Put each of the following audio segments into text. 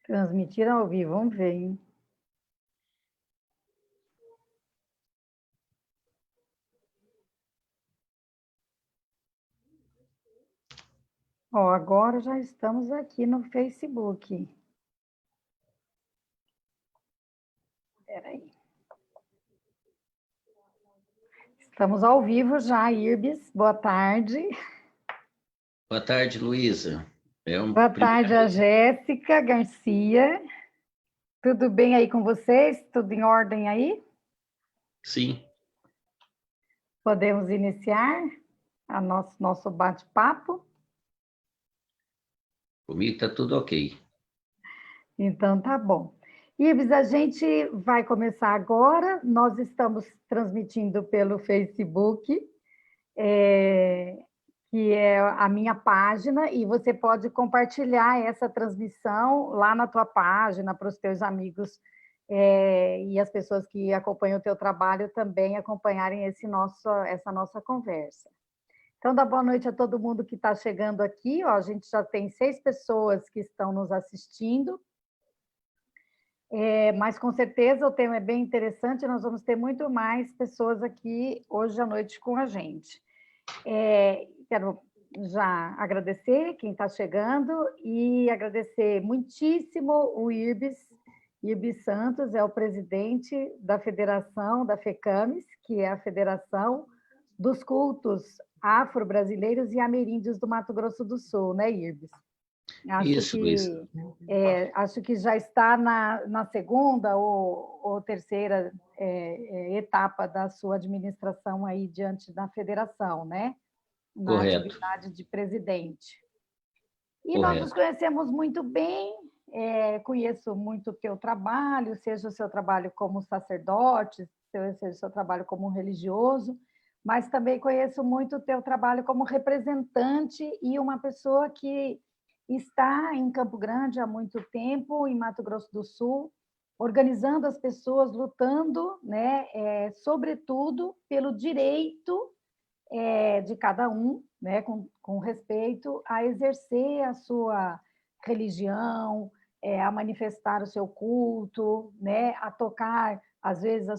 Transmitir ao vivo, vamos ver, hein? Ó, agora já estamos aqui no Facebook. Espera aí. Estamos ao vivo já, Irbes. Boa tarde. Boa tarde, Luísa. Boa tarde, a Jéssica Garcia. Tudo bem aí com vocês? Tudo em ordem aí? Sim. Podemos iniciar a nosso bate-papo? Comigo está tudo ok. Então, tá bom. Ives, a gente vai começar agora. Nós estamos transmitindo pelo Facebook, que é a minha página, e você pode compartilhar essa transmissão lá na tua página para os teus amigos e as pessoas que acompanham o teu trabalho também acompanharem essa nossa conversa. Então, dá boa noite a todo mundo que está chegando aqui. Ó, a gente já tem 6 pessoas que estão nos assistindo. Mas, com certeza, o tema é bem interessante. Nós vamos ter muito mais pessoas aqui hoje à noite com a gente. Quero já agradecer quem está chegando e agradecer muitíssimo o Irbes Santos, é o presidente da Federação da FECAMES, que é a Federação dos Cultos Afro-Brasileiros e Ameríndios do Mato Grosso do Sul, né, Irbes? Isso, Luísa. Acho que já está na segunda ou terceira etapa da sua administração aí diante da federação, né? Na Correto. atividade de presidente. E nós nos Correto. conhecemos muito bem, conheço muito o teu trabalho, seja o seu trabalho como sacerdote, seja o seu trabalho como religioso, mas também conheço muito o teu trabalho como representante e uma pessoa que está em Campo Grande há muito tempo, em Mato Grosso do Sul, organizando as pessoas, lutando, né, sobretudo pelo direito de cada um, né, com respeito a exercer a sua religião, a manifestar o seu culto, né, a tocar, às vezes, a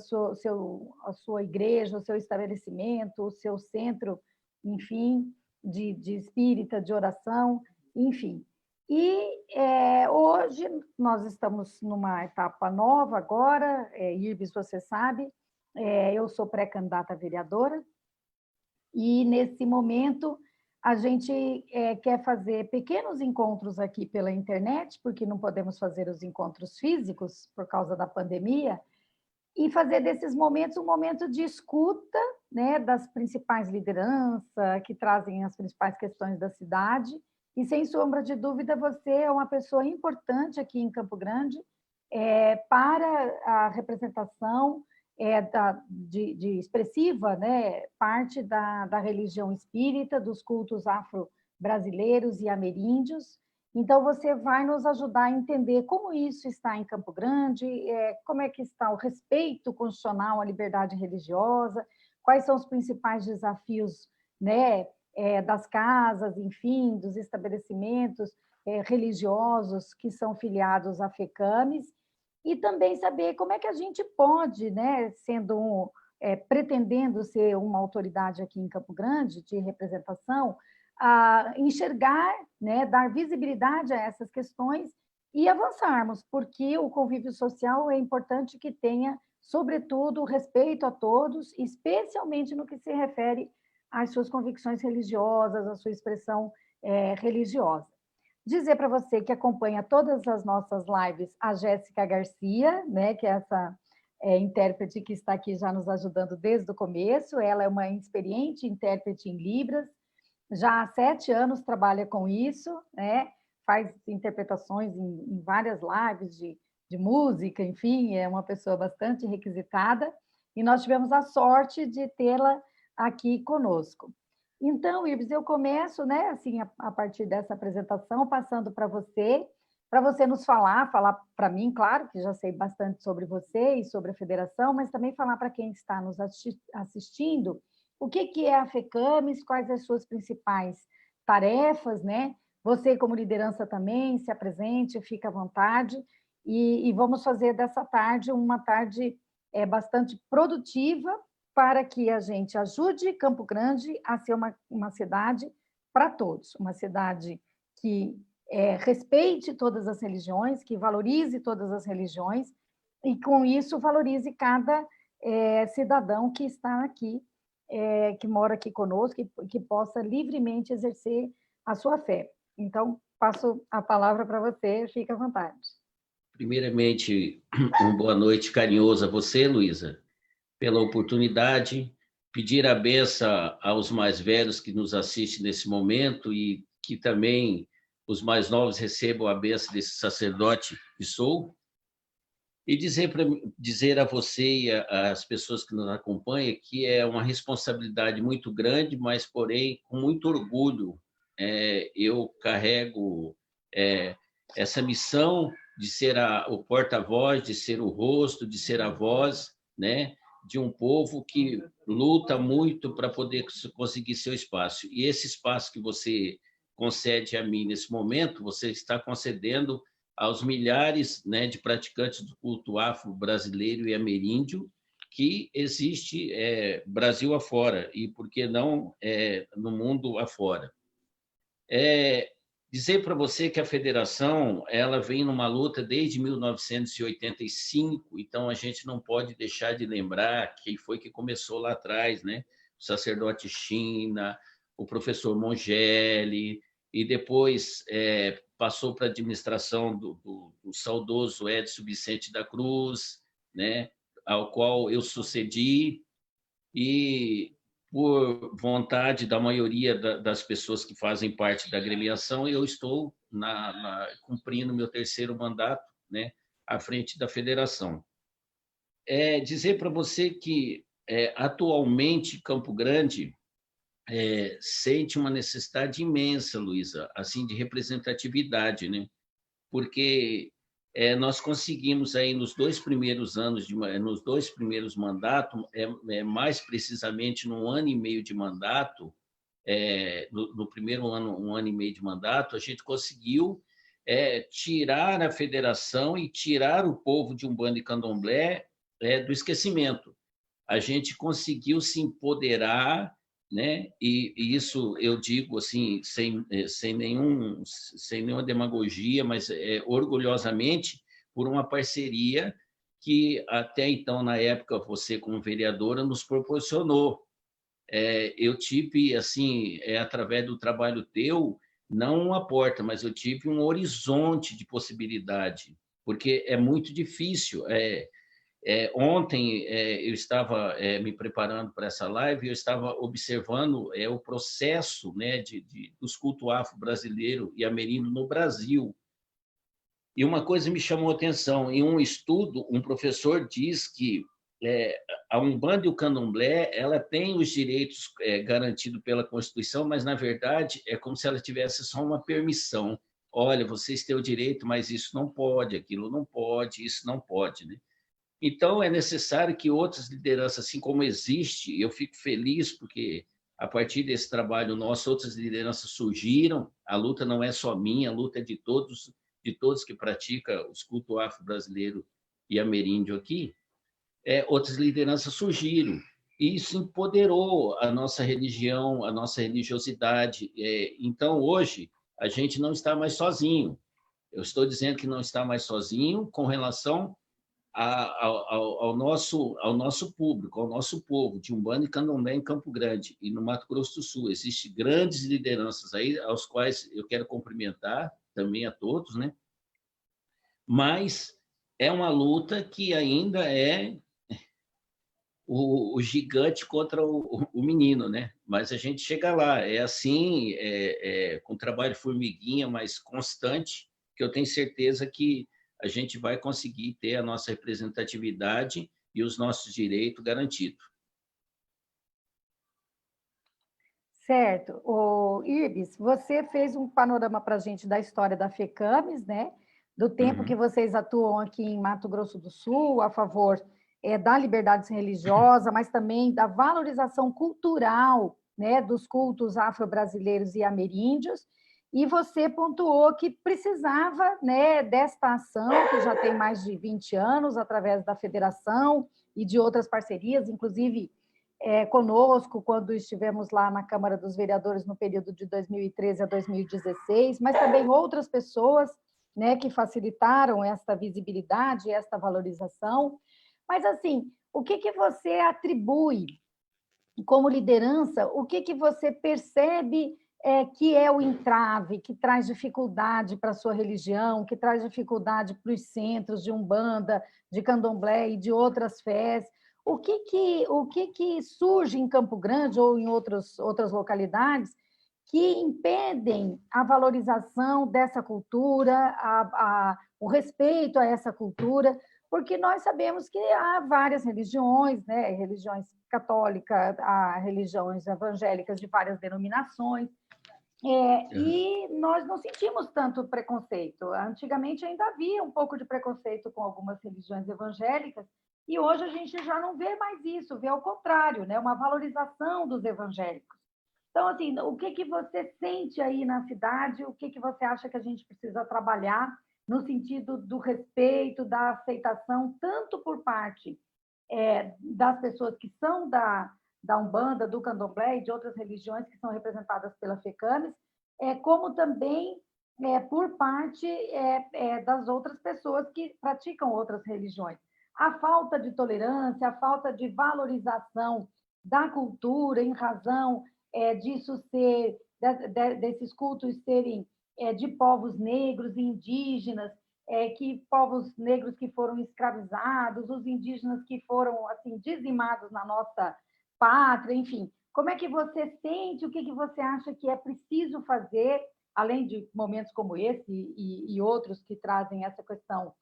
sua igreja, o seu estabelecimento, o seu centro, enfim, de espírita, de oração, enfim. E hoje nós estamos numa etapa nova agora, Irbes, você sabe, eu sou pré-candidata a vereadora, e, nesse momento, a gente quer fazer pequenos encontros aqui pela internet, porque não podemos fazer os encontros físicos por causa da pandemia, e fazer desses momentos um momento de escuta, né, das principais lideranças que trazem as principais questões da cidade. E, sem sombra de dúvida, você é uma pessoa importante aqui em Campo Grande para a representação de expressiva, né, parte da religião espírita, dos cultos afro-brasileiros e ameríndios. Então, você vai nos ajudar a entender como isso está em Campo Grande, como é que está o respeito constitucional à liberdade religiosa, quais são os principais desafios, né, das casas, enfim, dos estabelecimentos religiosos que são filiados à FECAMES, e também saber como é que a gente pode, né, pretendendo ser uma autoridade aqui em Campo Grande de representação, a enxergar, né, dar visibilidade a essas questões e avançarmos, porque o convívio social é importante que tenha, sobretudo, respeito a todos, especialmente no que se refere às suas convicções religiosas, à sua expressão religiosa. Dizer para você que acompanha todas as nossas lives a Jéssica Garcia, né, que é essa intérprete que está aqui já nos ajudando desde o começo. Ela é uma experiente intérprete em Libras, já há 7 anos trabalha com isso, né? Faz interpretações em várias lives de música, enfim, é uma pessoa bastante requisitada, e nós tivemos a sorte de tê-la aqui conosco. Então, Ives, eu começo, né, assim, a partir dessa apresentação, passando para você nos falar para mim, claro, que já sei bastante sobre você e sobre a federação, mas também falar para quem está nos assistindo o que é a FECAMES, quais as suas principais tarefas, né? Você, como liderança também, se apresente, fique à vontade, e vamos fazer dessa tarde uma tarde bastante produtiva para que a gente ajude Campo Grande a ser uma cidade para todos, uma cidade que respeite todas as religiões, que valorize todas as religiões, e, com isso, valorize cada cidadão que está aqui, que mora aqui conosco, que possa livremente exercer a sua fé. Então, passo a palavra para você, fique à vontade. Primeiramente, uma boa noite carinhosa a você, Luísa, pela oportunidade, pedir a benção aos mais velhos que nos assistem nesse momento e que também os mais novos recebam a benção desse sacerdote que sou, e dizer a você e às pessoas que nos acompanham que é uma responsabilidade muito grande, mas, porém, com muito orgulho, eu carrego essa missão de ser o porta-voz, de ser o rosto, de ser a voz, né, de um povo que luta muito para poder conseguir seu espaço. E esse espaço que você concede a mim nesse momento, você está concedendo aos milhares, né, de praticantes do culto afro-brasileiro e ameríndio que existe Brasil afora, e por que não no mundo afora. Dizer para você que a federação ela vem numa luta desde 1985, então a gente não pode deixar de lembrar quem foi que começou lá atrás, né? O sacerdote China, o professor Mongeli, e depois passou para a administração do saudoso Edson Vicente da Cruz, né? Ao qual eu sucedi, e por vontade da maioria das pessoas que fazem parte da agremiação, eu estou cumprindo meu terceiro mandato, né, à frente da federação. Dizer para você que, atualmente, Campo Grande sente uma necessidade imensa, Luísa, assim, de representatividade, né? Porque nós conseguimos aí nos 2 primeiros anos, nos 2 primeiros mandatos, mais precisamente no 1 ano e meio de mandato, no primeiro ano, 1 ano e meio de mandato, a gente conseguiu tirar a federação e tirar o povo de Umbanda e Candomblé do esquecimento. A gente conseguiu se empoderar, né? E isso eu digo assim sem nenhuma demagogia, mas orgulhosamente por uma parceria que até então, na época, você como vereadora nos proporcionou. Eu tive assim através do trabalho teu, não uma porta, mas eu tive um horizonte de possibilidade, porque é muito difícil. Ontem eu estava me preparando para essa live e eu estava observando o processo, né, dos cultos afro-brasileiro e ameríndio no Brasil. E uma coisa me chamou a atenção. Em um estudo, um professor diz que a Umbanda e o Candomblé ela tem os direitos garantidos pela Constituição, mas, na verdade, é como se ela tivesse só uma permissão. Olha, vocês têm o direito, mas isso não pode, aquilo não pode, isso não pode, né? Então, é necessário que outras lideranças, assim como existe, eu fico feliz porque, a partir desse trabalho nosso, outras lideranças surgiram, a luta não é só minha, a luta é de todos que praticam os cultos afro-brasileiro e ameríndio aqui, outras lideranças surgiram. E isso empoderou a nossa religião, a nossa religiosidade. Então, hoje, a gente não está mais sozinho. Eu estou dizendo que não está mais sozinho com relação ao nosso público, ao nosso povo, de Umbanda e Candomblé em Campo Grande e no Mato Grosso do Sul. Existem grandes lideranças aí, aos quais eu quero cumprimentar também a todos, né? Mas é uma luta que ainda é o gigante contra o menino, né? Mas a gente chega lá. É assim, com trabalho formiguinha, mas constante, que eu tenho certeza que a gente vai conseguir ter a nossa representatividade e os nossos direitos garantidos. Certo. Irbes, você fez um panorama para a gente da história da FECAMES, né? Do tempo que vocês atuam aqui em Mato Grosso do Sul, a favor da liberdade religiosa, mas também da valorização cultural, né, dos cultos afro-brasileiros e ameríndios. e você pontuou que precisava, né, desta ação, que já tem mais de 20 anos, através da federação e de outras parcerias, inclusive conosco, quando estivemos lá na Câmara dos Vereadores no período de 2013 a 2016, mas também outras pessoas, né, que facilitaram esta visibilidade, esta valorização. Mas, assim, o que você atribui como liderança, o que você percebe que é o entrave, que traz dificuldade para a sua religião, que traz dificuldade para os centros de Umbanda, de Candomblé e de outras fés? O que surge em Campo Grande ou em outras localidades que impedem a valorização dessa cultura, o respeito a essa cultura? Porque nós sabemos que há várias religiões, né? Religiões católicas, há religiões evangélicas de várias denominações, e nós não sentimos tanto preconceito. Antigamente ainda havia um pouco de preconceito com algumas religiões evangélicas, e hoje a gente já não vê mais isso, vê ao contrário, né? Uma valorização dos evangélicos. Então, assim, o que você sente aí na cidade, o que você acha que a gente precisa trabalhar no sentido do respeito, da aceitação, tanto por parte das pessoas que são da Umbanda, do Candomblé e de outras religiões que são representadas pela FECAMES, como também por parte das outras pessoas que praticam outras religiões. A falta de tolerância, a falta de valorização da cultura em razão disso ser, desses cultos serem de povos negros e indígenas, que povos negros que foram escravizados, os indígenas que foram assim dizimados na nossa pátria, enfim. Como é que você sente, o que você acha que é preciso fazer, além de momentos como esse e outros que trazem essa questão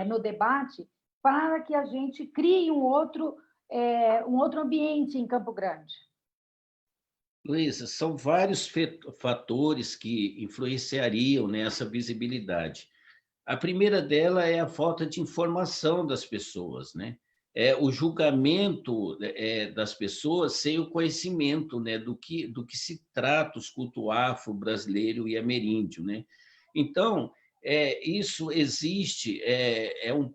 no debate, para que a gente crie um outro ambiente em Campo Grande? Luísa, são vários fatores que influenciariam nessa visibilidade. A primeira dela é a falta de informação das pessoas, né? O julgamento das pessoas sem o conhecimento, né, do que se trata os cultos afro, brasileiro e ameríndio, né? Então, isso existe, um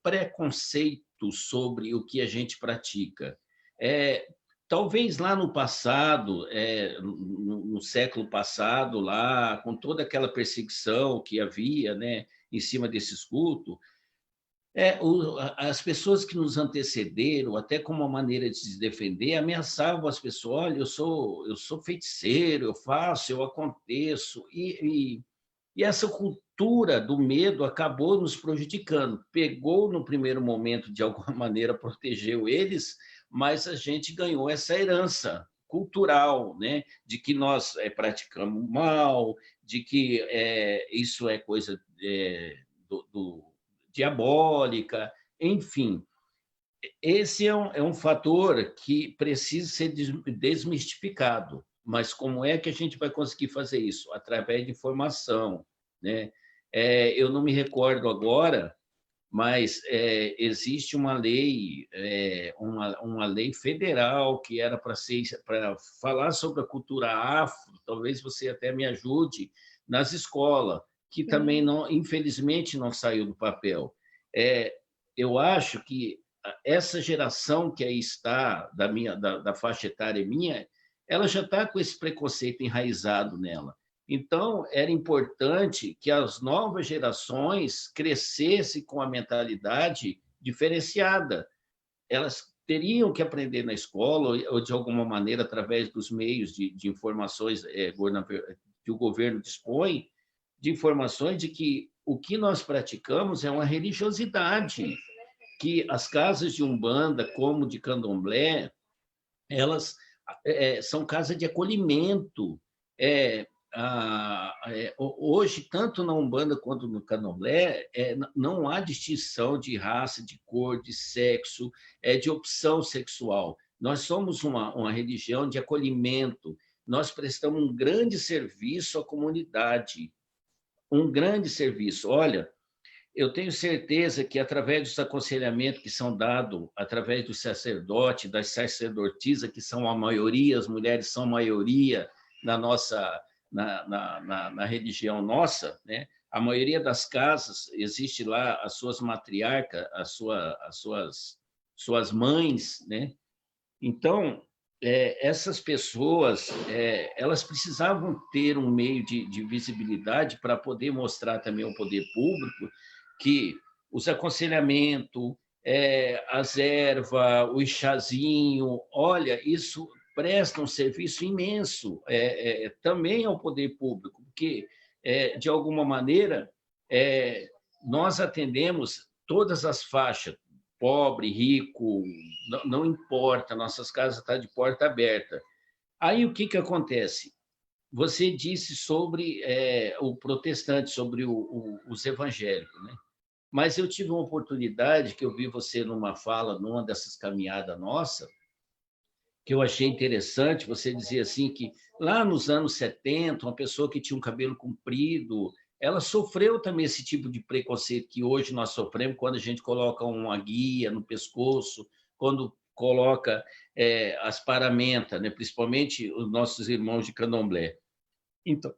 preconceito sobre o que a gente pratica. Talvez lá no passado, no século passado, lá com toda aquela perseguição que havia, né, em cima desses cultos, as pessoas que nos antecederam, até como uma maneira de se defender, ameaçavam as pessoas: olha, eu sou feiticeiro, eu faço, eu aconteço. E essa cultura do medo acabou nos prejudicando. Pegou no primeiro momento, de alguma maneira, protegeu eles, mas a gente ganhou essa herança cultural, né? De que nós praticamos mal, de que isso é coisa diabólica, enfim. Esse é um fator que precisa ser desmistificado. Mas como é que a gente vai conseguir fazer isso? Através de informação, né? Eu não me recordo agora, mas existe uma lei, uma lei federal que era para falar sobre a cultura afro. Talvez você até me ajude nas escolas, que também não, infelizmente, não saiu do papel. Eu acho que essa geração que aí está da faixa etária minha, ela já está com esse preconceito enraizado nela. Então, era importante que as novas gerações crescessem com a mentalidade diferenciada. Elas teriam que aprender na escola, ou de alguma maneira, através dos meios de informações que o governo dispõe, de informações de que o que nós praticamos é uma religiosidade, que as casas de Umbanda, como de Candomblé, elas são casas de acolhimento. Hoje, tanto na Umbanda quanto no Candomblé, não há distinção de raça, de cor, de sexo, de opção sexual. Nós somos uma religião de acolhimento, nós prestamos um grande serviço à comunidade, um grande serviço. Olha, eu tenho certeza que, através dos aconselhamentos que são dados, através do sacerdote, das sacerdotisas, que são a maioria, as mulheres são a maioria na religião nossa, né? A maioria das casas existe lá as suas matriarcas, suas mães, né? Então, essas pessoas, elas precisavam ter um meio de visibilidade para poder mostrar também ao poder público que os aconselhamentos, as ervas, o chazinho, olha, isso presta um serviço imenso também ao poder público, porque, de alguma maneira, nós atendemos todas as faixas, pobre, rico, não importa, nossas casas estão de porta aberta. Aí o que acontece? Você disse sobre o protestante, sobre os evangélicos, né? Mas eu tive uma oportunidade, que eu vi você numa fala, numa dessas caminhadas nossa, que eu achei interessante, você dizia assim que lá nos anos 70, uma pessoa que tinha um cabelo comprido, ela sofreu também esse tipo de preconceito que hoje nós sofremos quando a gente coloca uma guia no pescoço, quando coloca as paramentas, né? Principalmente os nossos irmãos de candomblé. Então,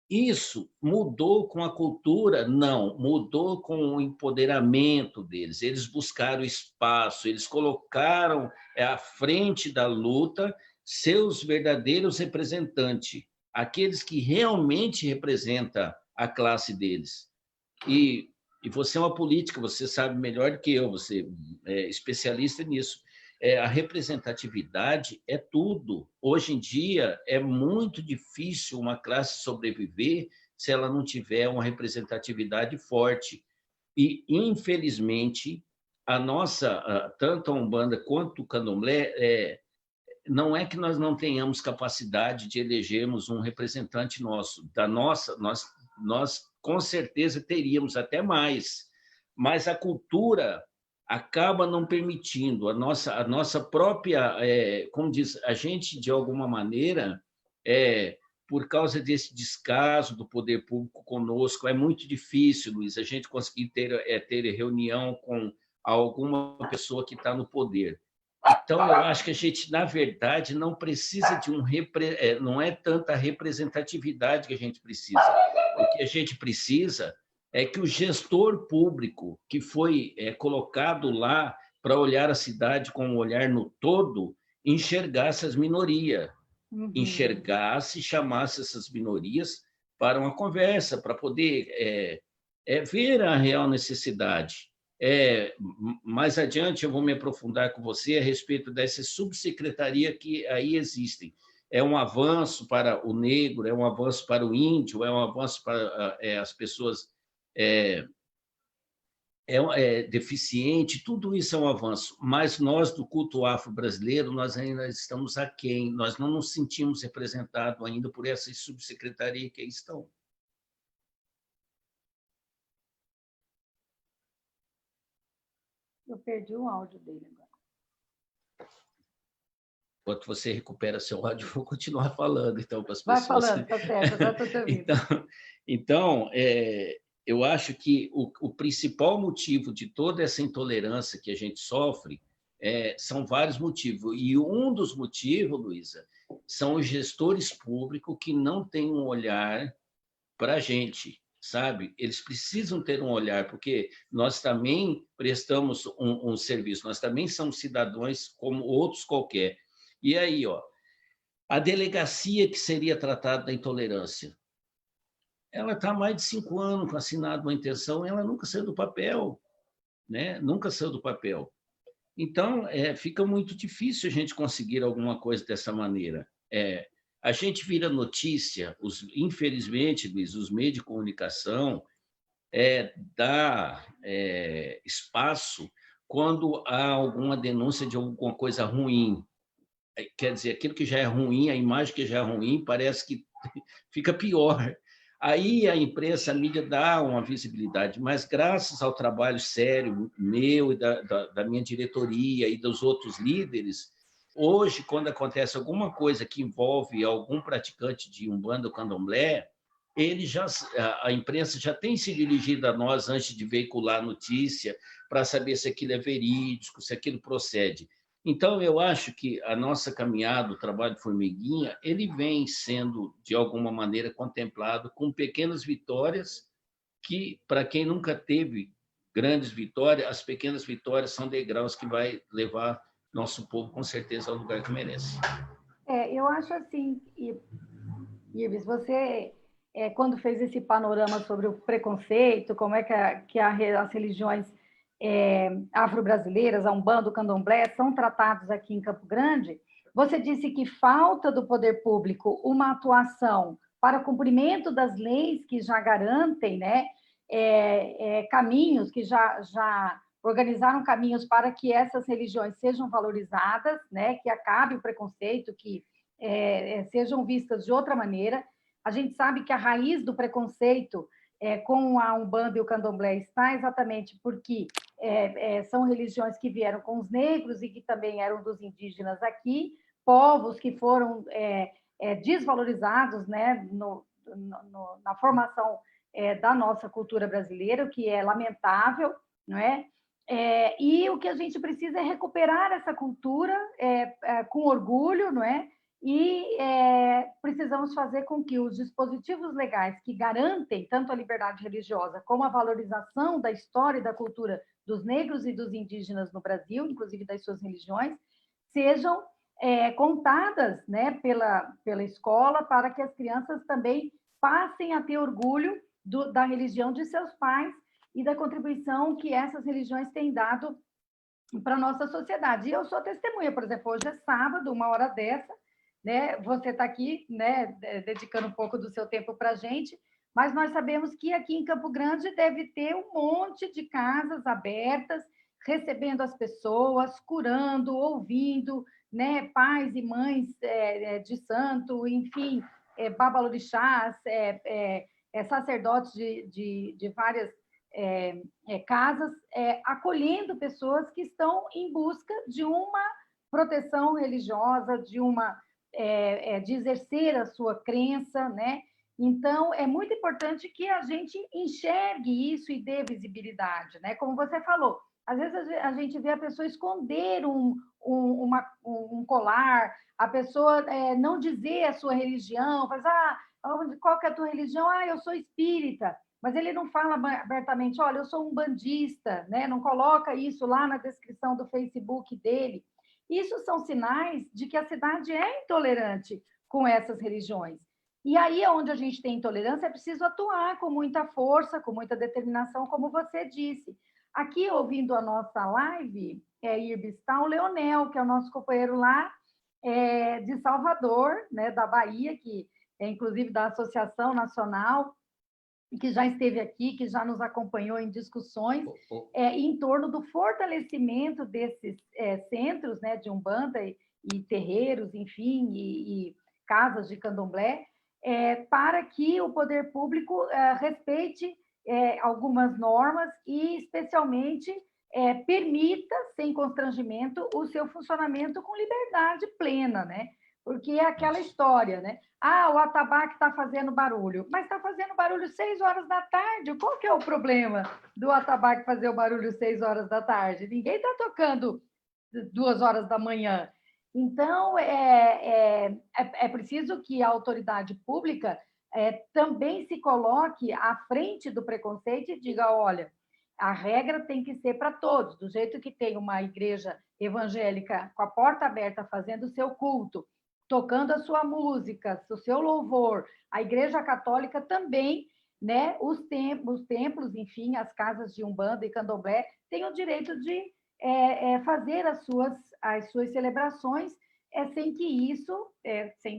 isso mudou com a cultura? Não, mudou com o empoderamento deles. Eles buscaram espaço, eles colocaram à frente da luta seus verdadeiros representantes, aqueles que realmente representam a classe deles. E você é uma política, você sabe melhor do que eu, você é especialista nisso. A representatividade é tudo. Hoje em dia, é muito difícil uma classe sobreviver se ela não tiver uma representatividade forte. E, infelizmente, a nossa, tanto a Umbanda quanto o Candomblé, não é que nós não tenhamos capacidade de elegermos um representante nosso. Da nossa, nós com certeza teríamos até mais, mas a cultura acaba não permitindo. A nossa própria, como diz, a gente, de alguma maneira, por causa desse descaso do poder público conosco, é muito difícil, Luiz, a gente conseguir ter reunião com alguma pessoa que está no poder. Então, eu acho que a gente, na verdade, não precisa de não é tanta representatividade que a gente precisa. O que a gente precisa é que o gestor público, que foi colocado lá para olhar a cidade com um olhar no todo, enxergasse as minorias, enxergasse e chamasse essas minorias para uma conversa, para poder ver a real necessidade. Mais adiante eu vou me aprofundar com você a respeito dessa subsecretaria que aí existem. É um avanço para o negro, é um avanço para o índio, é um avanço para as pessoas deficientes, tudo isso é um avanço, mas nós do culto afro-brasileiro, nós ainda estamos aquém, nós não nos sentimos representados ainda por essa subsecretaria que aí estão. Eu perdi o áudio dele agora. Enquanto você recupera seu áudio, eu vou continuar falando, então, para as pessoas. Vai falando, tá certo, agora estou te ouvindo. Então, eu acho que o principal motivo de toda essa intolerância que a gente sofre são vários motivos. E um dos motivos, Luísa, são os gestores públicos que não têm um olhar para a gente, sabe? Eles precisam ter um olhar, porque nós também prestamos um serviço, nós também somos cidadãos como outros qualquer. E aí, a delegacia que seria tratada da intolerância, ela está há mais de 5 anos com assinado uma intenção, ela nunca saiu do papel, né? Nunca saiu do papel. Então, fica muito difícil a gente conseguir alguma coisa dessa maneira. A gente vira notícia, infelizmente, Luiz, os meios de comunicação dá espaço quando há alguma denúncia de alguma coisa ruim. Quer dizer, aquilo que já é ruim, a imagem que já é ruim, parece que fica pior. Aí a imprensa, a mídia dá uma visibilidade, mas graças ao trabalho sério meu e da minha diretoria e dos outros líderes, hoje, quando acontece alguma coisa que envolve algum praticante de Umbanda ou Candomblé, a imprensa já tem se dirigido a nós antes de veicular a notícia, para saber se aquilo é verídico, se aquilo procede. Então, eu acho que a nossa caminhada, o trabalho de formiguinha, ele vem sendo, de alguma maneira, contemplado com pequenas vitórias que, para quem nunca teve grandes vitórias, as pequenas vitórias são degraus que vai levar nosso povo, com certeza, ao lugar que merece. Eu acho assim, Ives, você, quando fez esse panorama sobre o preconceito, como é as religiões afro-brasileiras, a Umbanda, o Candomblé, são tratados aqui em Campo Grande, você disse que falta do poder público uma atuação para o cumprimento das leis que já garantem, né, caminhos, que já organizaram caminhos para que essas religiões sejam valorizadas, né, que acabe o preconceito, que sejam vistas de outra maneira. A gente sabe que a raiz do preconceito com a Umbanda e o Candomblé está exatamente porque são religiões que vieram com os negros e que também eram dos indígenas aqui, povos que foram desvalorizados, né, na formação da nossa cultura brasileira, o que é lamentável, não é? E o que a gente precisa é recuperar essa cultura com orgulho, não é? E precisamos fazer com que os dispositivos legais que garantem tanto a liberdade religiosa como a valorização da história e da cultura dos negros e dos indígenas no Brasil, inclusive das suas religiões, sejam contadas, né, pela escola, para que as crianças também passem a ter orgulho da religião de seus pais e da contribuição que essas religiões têm dado para a nossa sociedade. E eu sou testemunha, por exemplo, hoje é sábado, 1 hora dessa, né? Você está aqui, né, dedicando um pouco do seu tempo para a gente, mas nós sabemos que aqui em Campo Grande deve ter um monte de casas abertas, recebendo as pessoas, curando, ouvindo, né, pais e mães de santo, enfim, babalorixás, sacerdotes de várias casas, acolhendo pessoas que estão em busca de uma proteção religiosa, de exercer a sua crença, né? Então, é muito importante que a gente enxergue isso e dê visibilidade, né? Como você falou, às vezes a gente vê a pessoa esconder um colar, a pessoa não dizer a sua religião, faz, qual que é a tua religião? Eu sou espírita. Mas ele não fala abertamente, olha, eu sou um bandista, né? Não coloca isso lá na descrição do Facebook dele. Isso são sinais de que a cidade é intolerante com essas religiões. E aí, onde a gente tem intolerância, é preciso atuar com muita força, com muita determinação, como você disse. Aqui, ouvindo a nossa live, Irbis, está o Leonel, que é o nosso companheiro lá de Salvador, né, da Bahia, que é inclusive da Associação Nacional, que já esteve aqui, que já nos acompanhou em discussões em torno do fortalecimento desses centros, né, de Umbanda e terreiros, enfim, e casas de candomblé, para que o poder público respeite algumas normas e, especialmente, permita, sem constrangimento, o seu funcionamento com liberdade plena, né? Porque é aquela história, né? O atabaque está fazendo barulho, mas está fazendo barulho 6 horas da tarde. Qual que é o problema do atabaque fazer o barulho 6 horas da tarde? Ninguém está tocando 2 horas da manhã. Então, é preciso que a autoridade pública também se coloque à frente do preconceito e diga, olha, a regra tem que ser para todos, do jeito que tem uma igreja evangélica com a porta aberta fazendo o seu culto, tocando a sua música, o seu louvor, a Igreja Católica também, né? Os templos, enfim, as casas de Umbanda e Candomblé têm o direito de fazer as suas celebrações sem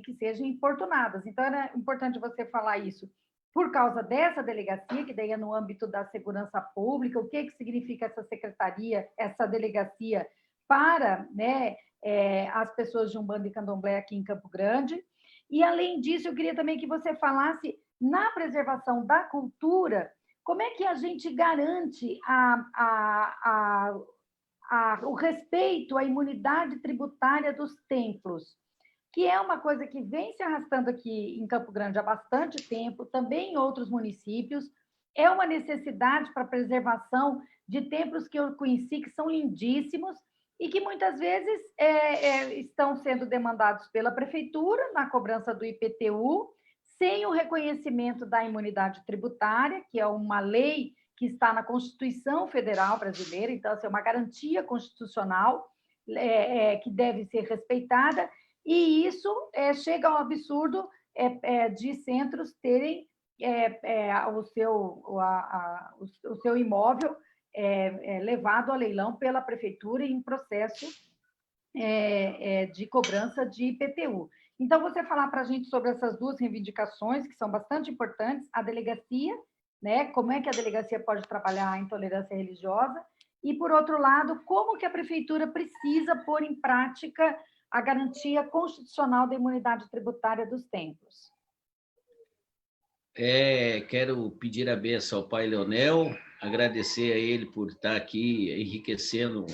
que sejam importunadas. Então, era importante você falar isso por causa dessa delegacia, que daí é no âmbito da segurança pública, o que significa essa secretaria, essa delegacia para, né, as pessoas de Umbanda e Candomblé aqui em Campo Grande. E, além disso, eu queria também que você falasse na preservação da cultura, como é que a gente garante o respeito à imunidade tributária dos templos, que é uma coisa que vem se arrastando aqui em Campo Grande há bastante tempo, também em outros municípios, é uma necessidade para a preservação de templos que eu conheci, que são lindíssimos, e que muitas vezes estão sendo demandados pela prefeitura na cobrança do IPTU, sem o reconhecimento da imunidade tributária, que é uma lei que está na Constituição Federal Brasileira, então, assim, é uma garantia constitucional que deve ser respeitada, e isso chega ao absurdo de centros terem o seu imóvel levado a leilão pela prefeitura em processo de cobrança de IPTU. Então, você falar para a gente sobre essas duas reivindicações, que são bastante importantes, a delegacia, né? Como é que a delegacia pode trabalhar a intolerância religiosa, e, por outro lado, como que a prefeitura precisa pôr em prática a garantia constitucional da imunidade tributária dos templos. Quero pedir a benção ao Pai Leonel, agradecer a ele por estar aqui enriquecendo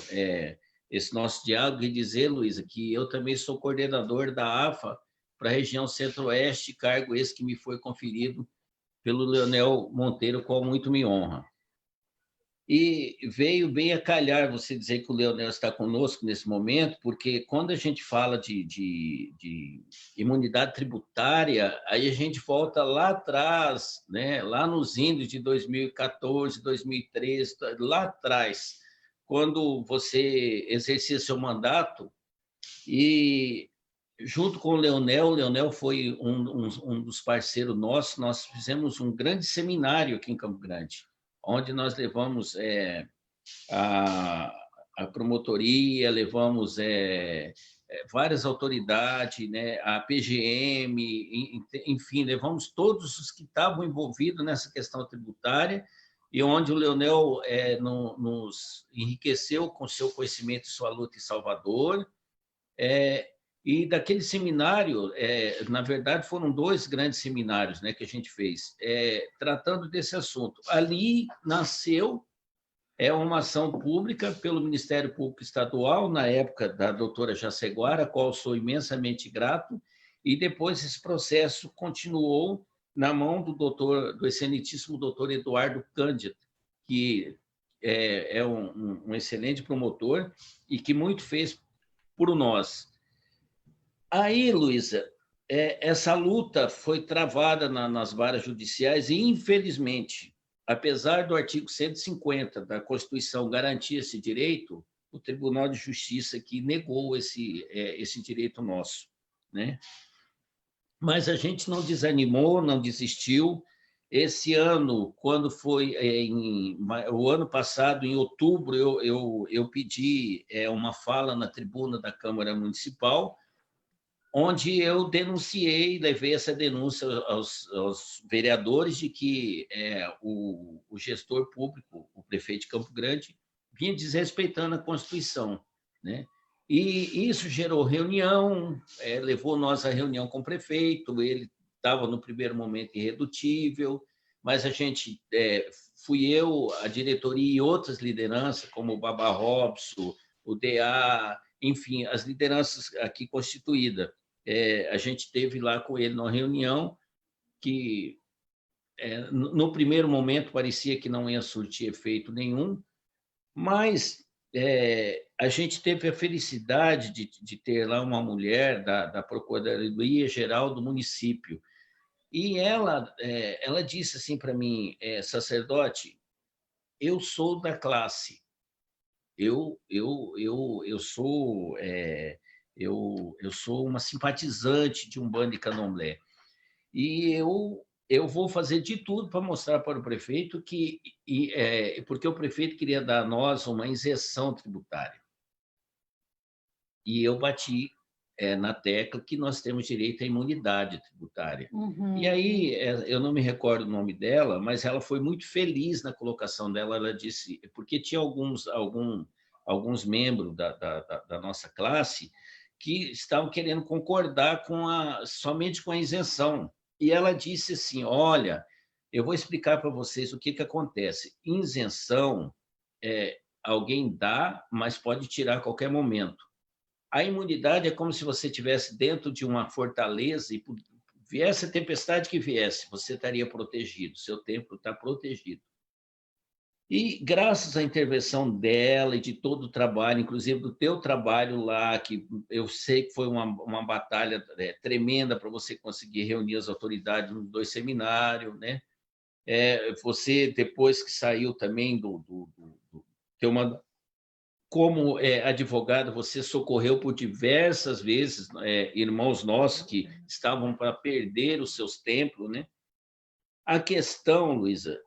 esse nosso diálogo e dizer, Luísa, que eu também sou coordenador da AFA para a região Centro-Oeste, cargo esse que me foi conferido pelo Leonel Monteiro, com muito me honra. E veio bem a calhar você dizer que o Leonel está conosco nesse momento, porque quando a gente fala de imunidade tributária, aí a gente volta lá atrás, né? Lá nos índios de 2014, 2013, lá atrás, quando você exercia seu mandato, e junto com o Leonel foi um dos parceiros nossos, nós fizemos um grande seminário aqui em Campo Grande, onde nós levamos a promotoria, levamos várias autoridades, né, a PGM, enfim, levamos todos os que estavam envolvidos nessa questão tributária, e onde o Leonel nos enriqueceu com seu conhecimento e sua luta em Salvador. E daquele seminário, na verdade, foram 2 grandes seminários, né, que a gente fez, tratando desse assunto. Ali nasceu uma ação pública pelo Ministério Público Estadual, na época da doutora Jaceguara, a qual sou imensamente grato, e depois esse processo continuou na mão do excelentíssimo doutor Eduardo Cândido, que é um excelente promotor e que muito fez por nós. Aí, Luísa, essa luta foi travada nas varas judiciais e, infelizmente, apesar do artigo 150 da Constituição garantir esse direito, o Tribunal de Justiça aqui negou esse direito nosso, né? Mas a gente não desanimou, não desistiu. Esse ano, quando foi o ano passado, em outubro, eu pedi uma fala na tribuna da Câmara Municipal, onde eu denunciei, levei essa denúncia aos vereadores de que o gestor público, o prefeito de Campo Grande, vinha desrespeitando a Constituição, né? E isso gerou reunião, levou nós à reunião com o prefeito, ele estava no primeiro momento irredutível, mas a gente, fui eu, a diretoria e outras lideranças, como o Baba Robson, o DA, enfim, as lideranças aqui constituídas. A gente teve lá com ele numa reunião que, no primeiro momento, parecia que não ia surtir efeito nenhum, mas a gente teve a felicidade de ter lá uma mulher da Procuradoria-Geral do município, e ela disse assim para mim, sacerdote, eu sou da classe, eu sou eu sou uma simpatizante de Umbanda e Candomblé, e eu vou fazer de tudo para mostrar para o prefeito que porque o prefeito queria dar a nós uma isenção tributária, e eu bati na tecla que nós temos direito à imunidade tributária. Uhum. E aí, eu não me recordo o nome dela, mas ela foi muito feliz na colocação dela. Ela disse, porque tinha alguns membros da nossa classe que estavam querendo concordar somente com a isenção. E ela disse assim, olha, eu vou explicar para vocês o que acontece. Isenção, alguém dá, mas pode tirar a qualquer momento. A imunidade é como se você estivesse dentro de uma fortaleza e viesse a tempestade que viesse, você estaria protegido, seu templo está protegido. E graças à intervenção dela e de todo o trabalho, inclusive do teu trabalho lá, que eu sei que foi uma batalha tremenda para você conseguir reunir as autoridades nos 2 seminários, né? Você, depois que saiu também teu mandato como advogado, você socorreu por diversas vezes irmãos nossos que estavam para perder os seus templos, né? A questão, Luísa,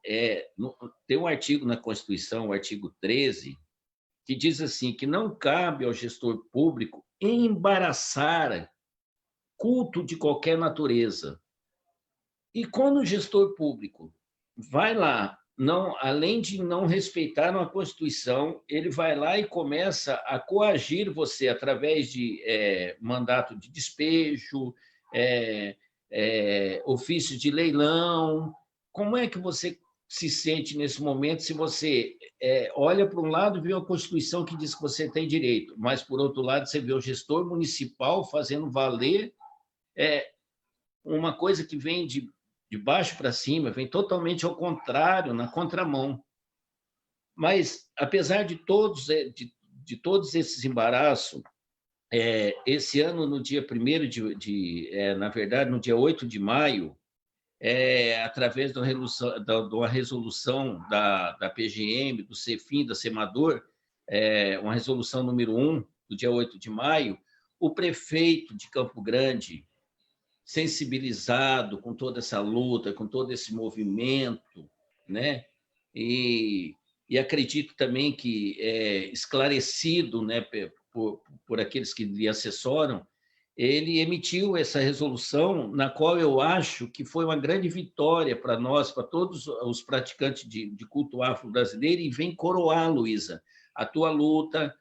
tem um artigo na Constituição, o artigo 13, que diz assim, que não cabe ao gestor público embaraçar culto de qualquer natureza. E quando o gestor público vai lá, além de não respeitar a Constituição, ele vai lá e começa a coagir você através de mandato de despejo, ofício de leilão. Como é que você se sente nesse momento se você olha para um lado e vê a Constituição que diz que você tem direito, mas, por outro lado, você vê o gestor municipal fazendo valer uma coisa que vem de baixo para cima, vem totalmente ao contrário, na contramão. Mas, apesar de todos esses embaraços, esse ano, no dia 1º na verdade, no dia 8 de maio, através de uma resolução da PGM, do CEFIM, da SEMADOR, uma resolução número 1, do dia 8 de maio, o prefeito de Campo Grande, sensibilizado com toda essa luta, com todo esse movimento, né? E acredito também que esclarecido, né, por aqueles que lhe assessoram, ele emitiu essa resolução, na qual eu acho que foi uma grande vitória para nós, para todos os praticantes de culto afro-brasileiro, e vem coroar, Luísa, a tua luta,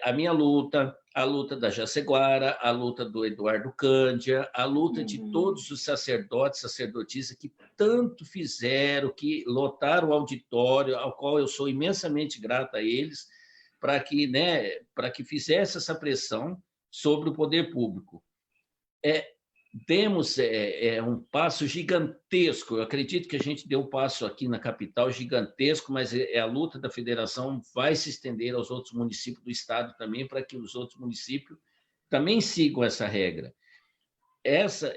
a minha luta, a luta da Jaceguara, a luta do Eduardo Cândia, a luta de todos os sacerdotes, sacerdotisas que tanto fizeram, que lotaram o auditório, ao qual eu sou imensamente grata a eles, para que fizesse essa pressão sobre o poder público. Demos um passo gigantesco, eu acredito que a gente deu um passo aqui na capital gigantesco, mas a luta da federação vai se estender aos outros municípios do estado também, para que os outros municípios também sigam essa regra.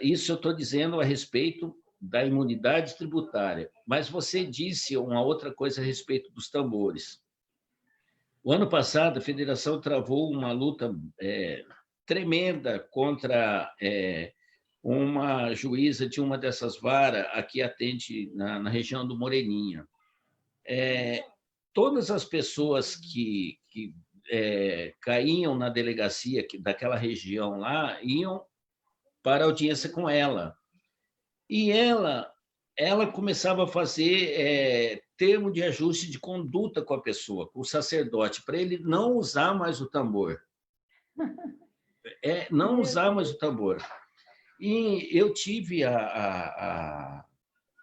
Isso eu estou dizendo a respeito da imunidade tributária, mas você disse uma outra coisa a respeito dos tambores. O ano passado, a federação travou uma luta tremenda contra uma juíza de uma dessas varas, aqui atende na região do Moreninha. Todas as pessoas que caíam na delegacia daquela região lá, iam para audiência com ela. E ela começava a fazer termo de ajuste de conduta com a pessoa, com o sacerdote, para ele não usar mais o tambor. Não usar mais o tambor. E eu tive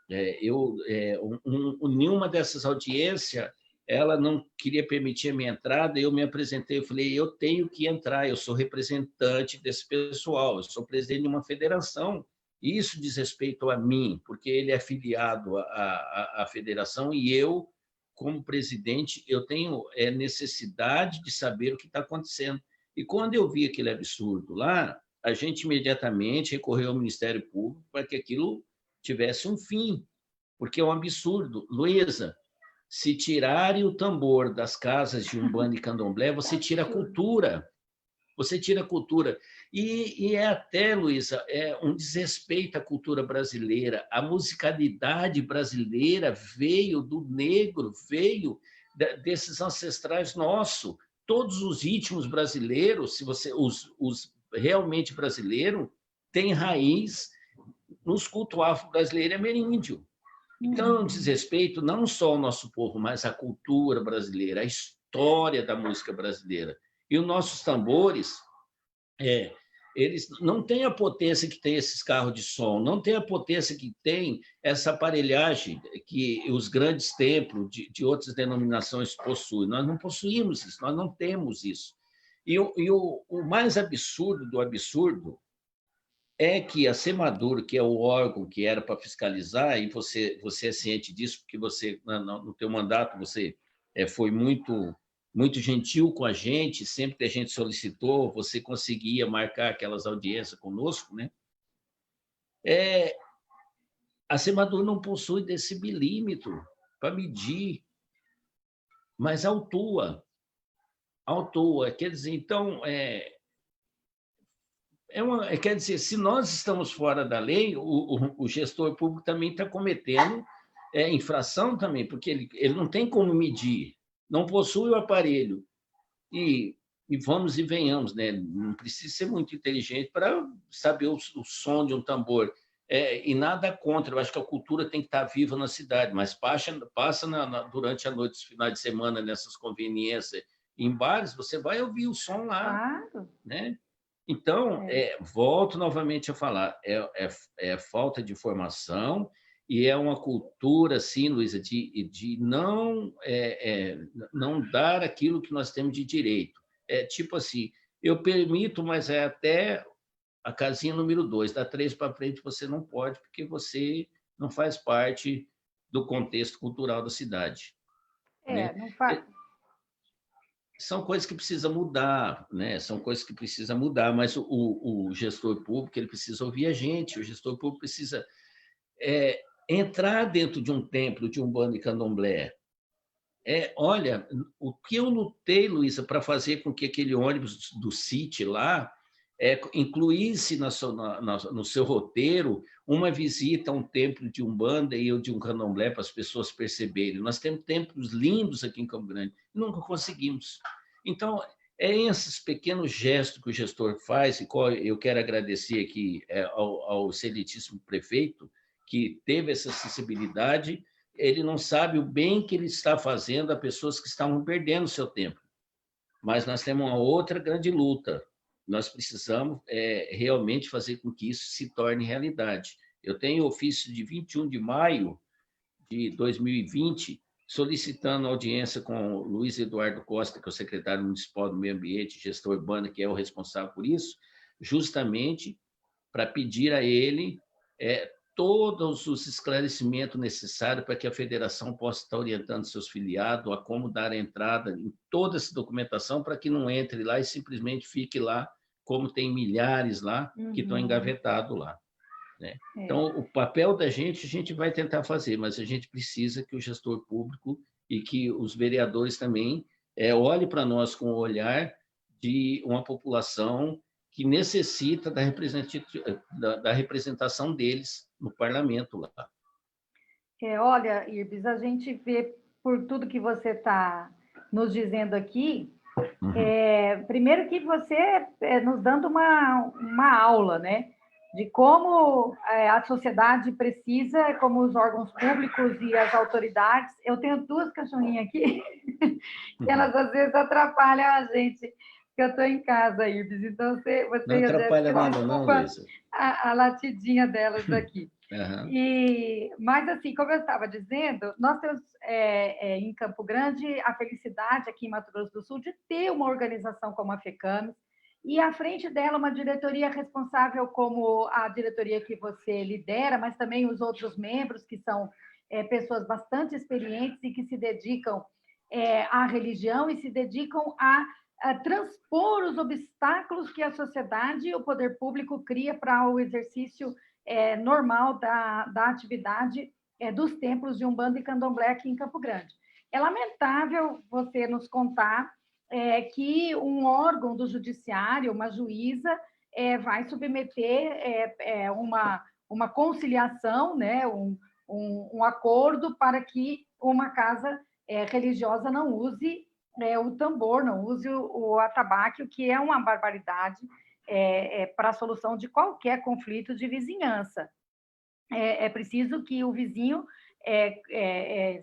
em uma dessas audiências, ela não queria permitir a minha entrada, eu me apresentei, eu falei, eu tenho que entrar, eu sou representante desse pessoal, eu sou presidente de uma federação, e isso diz respeito a mim, porque ele é afiliado à federação, e eu, como presidente, eu tenho necessidade de saber o que está acontecendo. E quando eu vi aquele absurdo lá, a gente imediatamente recorreu ao Ministério Público para que aquilo tivesse um fim, porque é um absurdo. Luísa, se tirarem o tambor das casas de Umbanda e Candomblé, você tira a cultura. Você tira a cultura. E até, Luísa, um desrespeito à cultura brasileira. A musicalidade brasileira veio do negro, veio desses ancestrais nossos. Todos os ritmos brasileiros, se você os realmente brasileiros, têm raiz nos cultos afro-brasileiro e ameríndio. Então, é um desrespeito não só ao nosso povo, mas à cultura brasileira, à história da música brasileira. E os nossos tambores, eles não têm a potência que tem esses carros de som, não têm a potência que tem essa aparelhagem que os grandes templos de outras denominações possuem. Nós não possuímos isso, nós não temos isso. E o mais absurdo do absurdo é que a Semaduro, que é o órgão que era para fiscalizar, e você é ciente disso, porque você, no teu mandato, você foi muito gentil com a gente, sempre que a gente solicitou, você conseguia marcar aquelas audiências conosco, né? A Semaduro não possui decibelímetro para medir, mas autua. Quer dizer, então, quer dizer, se nós estamos fora da lei, o gestor público também está cometendo infração também, porque ele não tem como medir, não possui o aparelho. E vamos e venhamos, né? Não precisa ser muito inteligente para saber o som de um tambor. E nada contra, eu acho que a cultura tem que estar viva na cidade, mas passa durante a noite, os finais de semana, nessas conveniências, em bares, você vai ouvir o som lá, Claro. né? Então, volto novamente a falar, falta de formação e é uma cultura, assim, Luísa, de não dar aquilo que nós temos de direito. É tipo assim, eu permito, mas é até a casinha número 2, da 3 para frente você não pode, porque você não faz parte do contexto cultural da cidade, né? Não faz. São coisas que precisam mudar, né? São coisas que precisam mudar, mas o gestor público ele precisa ouvir a gente, o gestor público precisa entrar dentro de um templo de Umbanda e Candomblé. Olha, o que eu lutei, Luísa, para fazer com que aquele ônibus do City lá incluísse no seu roteiro uma visita a um templo de Umbanda e de um Candomblé para as pessoas perceberem. Nós temos templos lindos aqui em Campo Grande e nunca conseguimos. Então, esses pequenos gestos que o gestor faz, e eu quero agradecer aqui ao excelentíssimo prefeito, que teve essa sensibilidade. Ele não sabe o bem que ele está fazendo a pessoas que estavam perdendo o seu tempo. Mas nós temos uma outra grande luta. Nós precisamos realmente fazer com que isso se torne realidade. Eu tenho ofício de 21 de maio de 2020, solicitando audiência com o Luiz Eduardo Costa, que é o secretário municipal do Meio Ambiente, gestor urbano, que é o responsável por isso, justamente para pedir a ele todos os esclarecimentos necessários para que a federação possa estar orientando seus filiados a como dar a entrada em toda essa documentação para que não entre lá e simplesmente fique lá, como tem milhares lá que estão engavetados lá, né? Então, o papel da gente, a gente vai tentar fazer, mas a gente precisa que o gestor público e que os vereadores também olhem para nós com o olhar de uma população que necessita da representação deles no parlamento lá. Olha, Irbes, a gente vê por tudo que você está nos dizendo aqui, primeiro que você nos dando uma aula, né? De como a sociedade precisa, como os órgãos públicos e as autoridades. Eu tenho 2 cachorrinhas aqui, que elas às vezes atrapalham a gente, porque eu estou em casa, Irbes, então você não e a atrapalha Jéssica, nada, não, Luísa. a latidinha delas aqui. Mas, assim, como eu estava dizendo, nós temos em Campo Grande a felicidade, aqui em Mato Grosso do Sul, de ter uma organização como a FECAMES, e à frente dela uma diretoria responsável como a diretoria que você lidera, mas também os outros membros, que são pessoas bastante experientes e que se dedicam à religião e se dedicam a transpor os obstáculos que a sociedade e o poder público cria para o exercício normal da atividade dos templos de Umbanda e Candomblé aqui em Campo Grande. É lamentável você nos contar que um órgão do judiciário, uma juíza, vai submeter uma conciliação, né, um acordo para que uma casa religiosa não use o tambor, não use o atabaque, o que é uma barbaridade para a solução de qualquer conflito de vizinhança. É preciso que o vizinho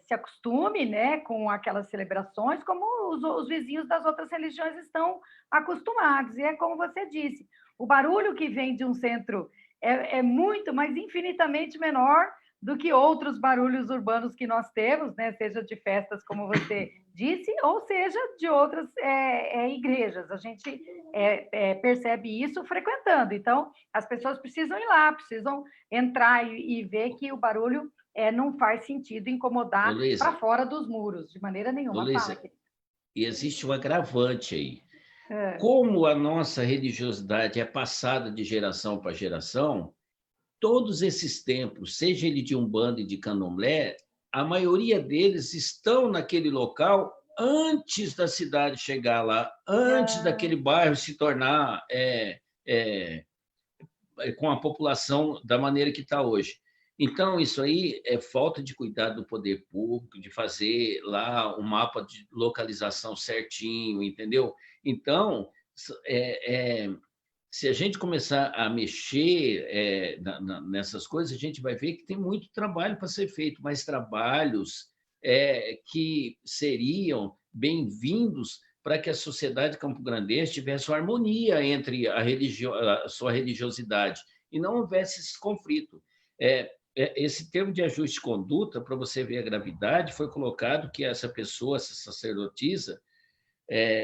se acostume, né, com aquelas celebrações, como os vizinhos das outras religiões estão acostumados. E é como você disse, o barulho que vem de um centro é muito, mas infinitamente menor do que outros barulhos urbanos que nós temos, né? Seja de festas, como você disse, ou seja de outras igrejas. A gente percebe isso frequentando. Então, as pessoas precisam ir lá, precisam entrar e ver que o barulho não faz sentido incomodar para fora dos muros, de maneira nenhuma. Luísa, e existe um agravante aí. Como a nossa religiosidade é passada de geração para geração, todos esses templos, seja ele de Umbanda e de Candomblé, a maioria deles estão naquele local antes da cidade chegar lá, antes daquele bairro se tornar com a população da maneira que está hoje. Então, isso aí é falta de cuidado do poder público, de fazer lá um mapa de localização certinho, entendeu? Então, se a gente começar a mexer nessas coisas, a gente vai ver que tem muito trabalho para ser feito, mas trabalhos que seriam bem-vindos para que a sociedade campograndense tivesse uma harmonia entre a sua religiosidade e não houvesse esse conflito. Esse termo de ajuste de conduta, para você ver a gravidade, foi colocado que essa pessoa, essa sacerdotisa,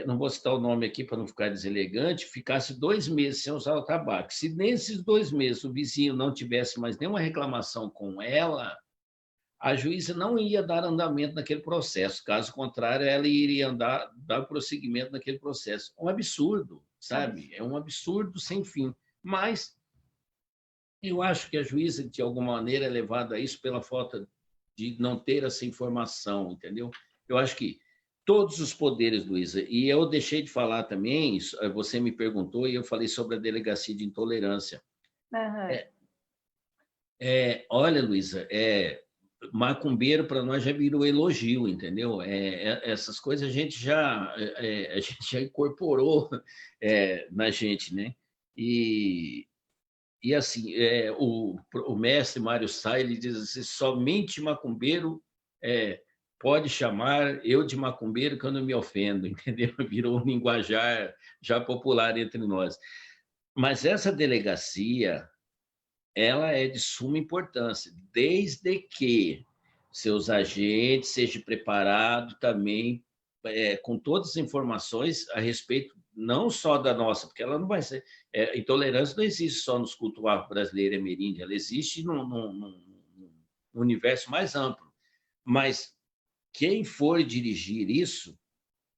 não vou citar o nome aqui para não ficar deselegante, ficasse 2 meses sem usar o tabaco. Se nesses 2 meses o vizinho não tivesse mais nenhuma reclamação com ela, a juíza não ia dar andamento naquele processo. Caso contrário, ela iria dar prosseguimento naquele processo. Um absurdo, sabe? É um absurdo sem fim. Mas eu acho que a juíza, de alguma maneira, é levada a isso pela falta de não ter essa informação, entendeu? Eu acho que todos os poderes, Luísa, e eu deixei de falar também, você me perguntou, e eu falei sobre a delegacia de intolerância. Olha, Luísa, macumbeiro para nós já virou elogio, entendeu? Essas coisas a gente já incorporou na gente, né? E assim, o mestre Mário Sá, ele diz assim, somente macumbeiro pode chamar eu de macumbeiro que eu não me ofendo, entendeu? Virou um linguajar já popular entre nós. Mas essa delegacia, ela é de suma importância, desde que seus agentes sejam preparados também com todas as informações a respeito não só da nossa, porque ela não vai ser... intolerância não existe só nos cultos brasileiros e ameríndios, ela existe num universo mais amplo. Mas quem for dirigir isso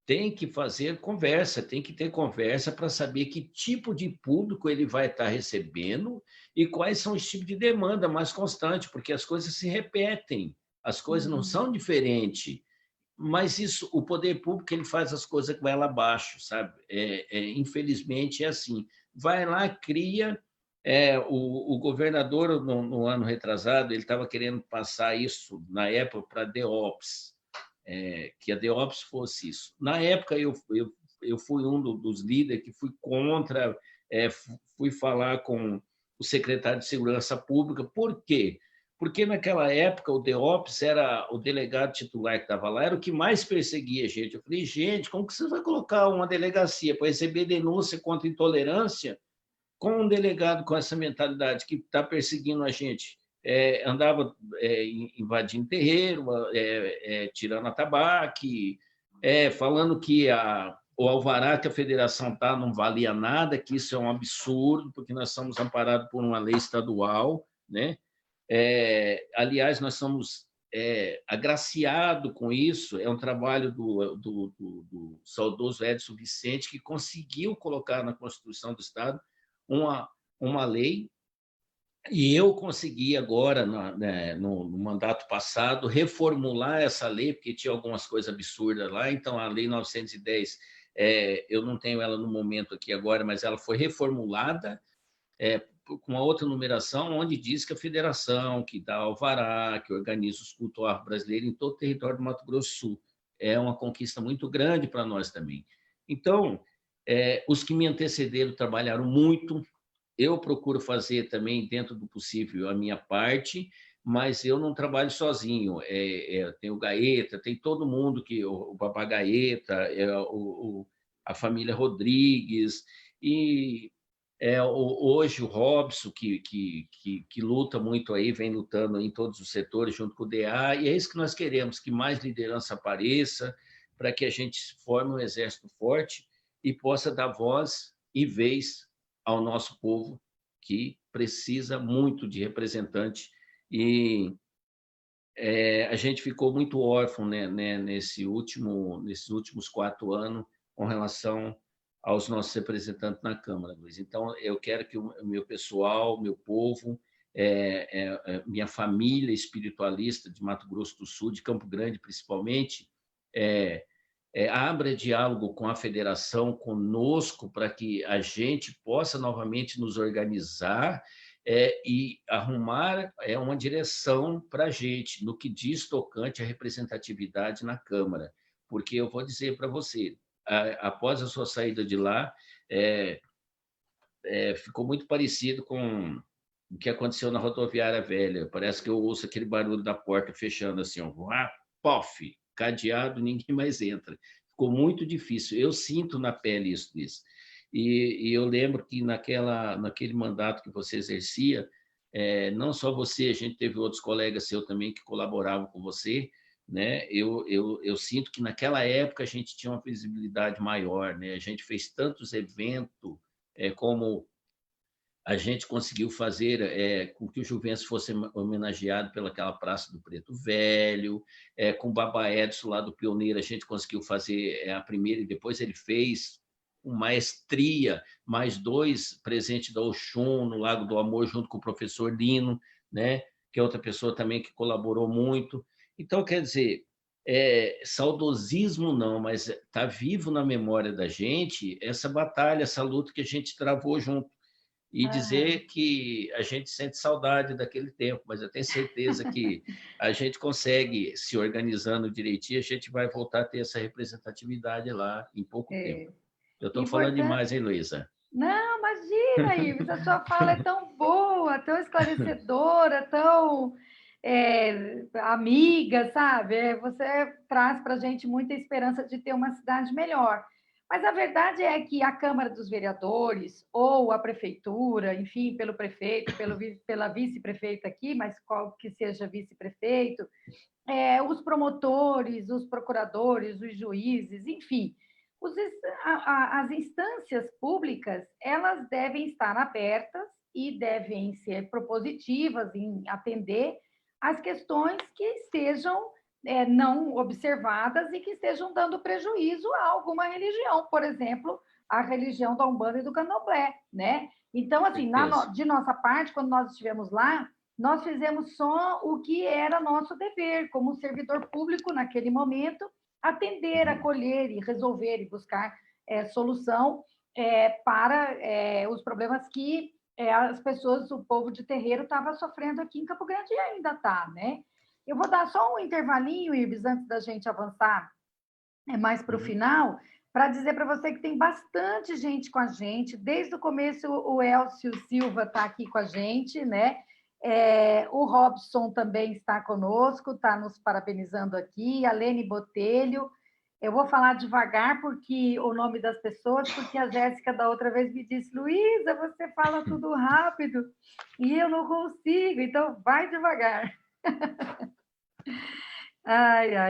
tem que fazer conversa, tem que ter conversa para saber que tipo de público ele vai estar recebendo e quais são os tipos de demanda mais constantes, porque as coisas se repetem, as coisas não são diferentes. Mas isso, o poder público, ele faz as coisas que vai lá abaixo, sabe? Infelizmente é assim. Vai lá, cria. O governador, no ano retrasado, ele estava querendo passar isso, na época, para a DEOPS, que a DEOPS fosse isso. Na época, eu fui um dos líderes que fui contra, fui falar com o secretário de Segurança Pública. Por quê? Porque naquela época o DEOPS era o delegado titular que estava lá, era o que mais perseguia a gente. Eu falei, gente, como que você vai colocar uma delegacia para receber denúncia contra intolerância com um delegado com essa mentalidade que está perseguindo a gente? Andava invadindo terreiro, tirando atabaque, falando que o alvará que a federação está não valia nada, que isso é um absurdo, porque nós somos amparados por uma lei estadual, né? Aliás, nós somos agraciados com isso, é um trabalho do saudoso Edson Vicente, que conseguiu colocar na Constituição do Estado uma lei, e eu consegui agora, no mandato passado, reformular essa lei, porque tinha algumas coisas absurdas lá, então a Lei 910, eu não tenho ela no momento aqui agora, mas ela foi reformulada, com uma outra numeração, onde diz que a federação, que dá alvará, que organiza os cultos brasileiros em todo o território do Mato Grosso do Sul. É uma conquista muito grande para nós também. Então, os que me antecederam trabalharam muito, eu procuro fazer também, dentro do possível, a minha parte, mas eu não trabalho sozinho. Tem o Gaeta, tem todo mundo, o Papagaeta, a família Rodrigues, e Hoje o Robson, que luta muito aí, vem lutando em todos os setores, junto com o DA, e é isso que nós queremos, que mais liderança apareça, para que a gente forme um exército forte e possa dar voz e vez ao nosso povo, que precisa muito de representante. E a gente ficou muito órfão, né, nesses últimos 4 anos com relação aos nossos representantes na Câmara, Luiz. Então, eu quero que o meu pessoal, meu povo, minha família espiritualista de Mato Grosso do Sul, de Campo Grande principalmente, abra diálogo com a federação, conosco, para que a gente possa novamente nos organizar e arrumar uma direção para a gente no que diz tocante à representatividade na Câmara. Porque eu vou dizer para você, após a sua saída de lá, ficou muito parecido com o que aconteceu na rodoviária velha. Parece que eu ouço aquele barulho da porta fechando assim, ó, pof, cadeado, ninguém mais entra. Ficou muito difícil. Eu sinto na pele isso. E eu lembro que naquele mandato que você exercia, não só você, a gente teve outros colegas seus também que colaboravam com você, né? Eu sinto que naquela época a gente tinha uma visibilidade maior, né? A gente fez tantos eventos, como a gente conseguiu fazer com que o Juventus fosse homenageado pelaquela Praça do Preto Velho, com o Baba Edson lá do Pioneiro, a gente conseguiu fazer a primeira, e depois ele fez com maestria, mais 2 presentes da Oxum, no Lago do Amor, junto com o professor Lino, né? Que é outra pessoa também que colaborou muito. Então, quer dizer, saudosismo não, mas está vivo na memória da gente essa batalha, essa luta que a gente travou junto. E dizer que a gente sente saudade daquele tempo, mas eu tenho certeza que a gente consegue, se organizando direitinho, a gente vai voltar a ter essa representatividade lá em pouco tempo. Eu estou falando demais, hein, Luísa? Não, imagina, Ives, a sua fala é tão boa, tão esclarecedora, tão amiga, sabe? Você traz para a gente muita esperança de ter uma cidade melhor. Mas a verdade é que a Câmara dos Vereadores ou a Prefeitura, enfim, pelo prefeito, pela vice-prefeita aqui, mas qual que seja vice-prefeito, os promotores, os procuradores, os juízes, enfim, as instâncias públicas, elas devem estar abertas e devem ser propositivas em atender às questões que estejam não observadas e que estejam dando prejuízo a alguma religião, por exemplo, a religião da Umbanda e do Candomblé, né? Então, assim, de nossa parte, quando nós estivemos lá, nós fizemos só o que era nosso dever, como servidor público naquele momento, atender, acolher e resolver e buscar solução para os problemas que as pessoas, o povo de terreiro estava sofrendo aqui em Campo Grande e ainda está, né? Eu vou dar só um intervalinho, Ives, antes da gente avançar mais para o final, para dizer para você que tem bastante gente com a gente. Desde o começo, o Elcio Silva está aqui com a gente, né? O Robson também está conosco, está nos parabenizando aqui, a Lene Botelho. Eu vou falar devagar porque o nome das pessoas, porque a Jéssica da outra vez me disse, Luísa, você fala tudo rápido e eu não consigo, então vai devagar.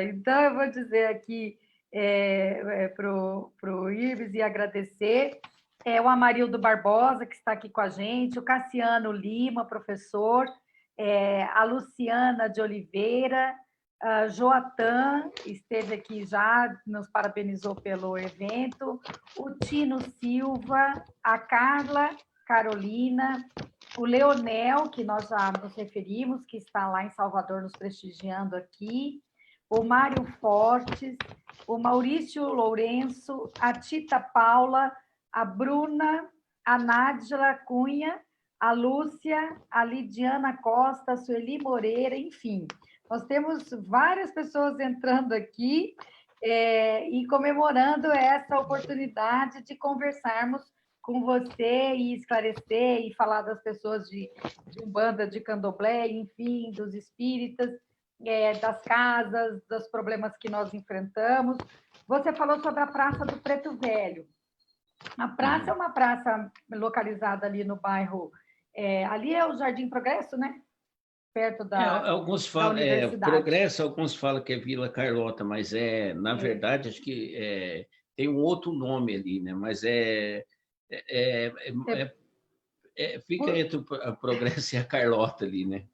Então eu vou dizer aqui para o Ives e agradecer. O Amarildo Barbosa, que está aqui com a gente, o Cassiano Lima, professor, a Luciana de Oliveira, a Joatan, esteve aqui já, nos parabenizou pelo evento, o Tino Silva, a Carla Carolina, o Leonel, que nós já nos referimos, que está lá em Salvador nos prestigiando aqui, o Mário Fortes, o Maurício Lourenço, a Tita Paula, a Bruna, a Nádila Cunha, a Lúcia, a Lidiana Costa, a Sueli Moreira, enfim. Nós temos várias pessoas entrando aqui e comemorando essa oportunidade de conversarmos com você e esclarecer e falar das pessoas de Umbanda, de Candomblé, enfim, dos espíritas, das casas, dos problemas que nós enfrentamos. Você falou sobre a Praça do Preto Velho. A praça é uma praça localizada ali no bairro, ali é o Jardim Progresso, né? Perto Alguns da falam, universidade. Progresso, alguns falam que é Vila Carlota, mas na verdade, acho que tem um outro nome ali, né? Mas é, é- fica entre a Progresso e a Carlota ali, né?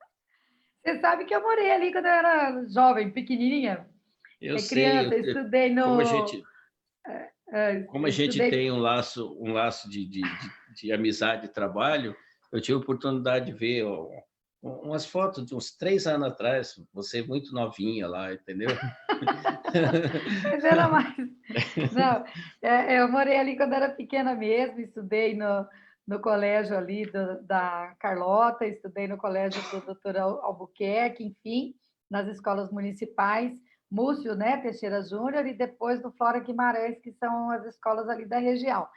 Você sabe que eu morei ali quando eu era jovem, pequenininha, Eu sei, criança, estudei como a no... gente, como a gente Estudei... tem um laço de amizade e trabalho, eu tive a oportunidade de ver umas fotos de uns 3 anos atrás, você muito novinha lá, entendeu? Mas era mais... Não, eu morei ali quando era pequena mesmo, estudei no colégio ali da Carlota, estudei no colégio do Dr. Albuquerque, enfim, nas escolas municipais, Múcio, né, Teixeira Júnior, e depois no Flora Guimarães, que são as escolas ali da região.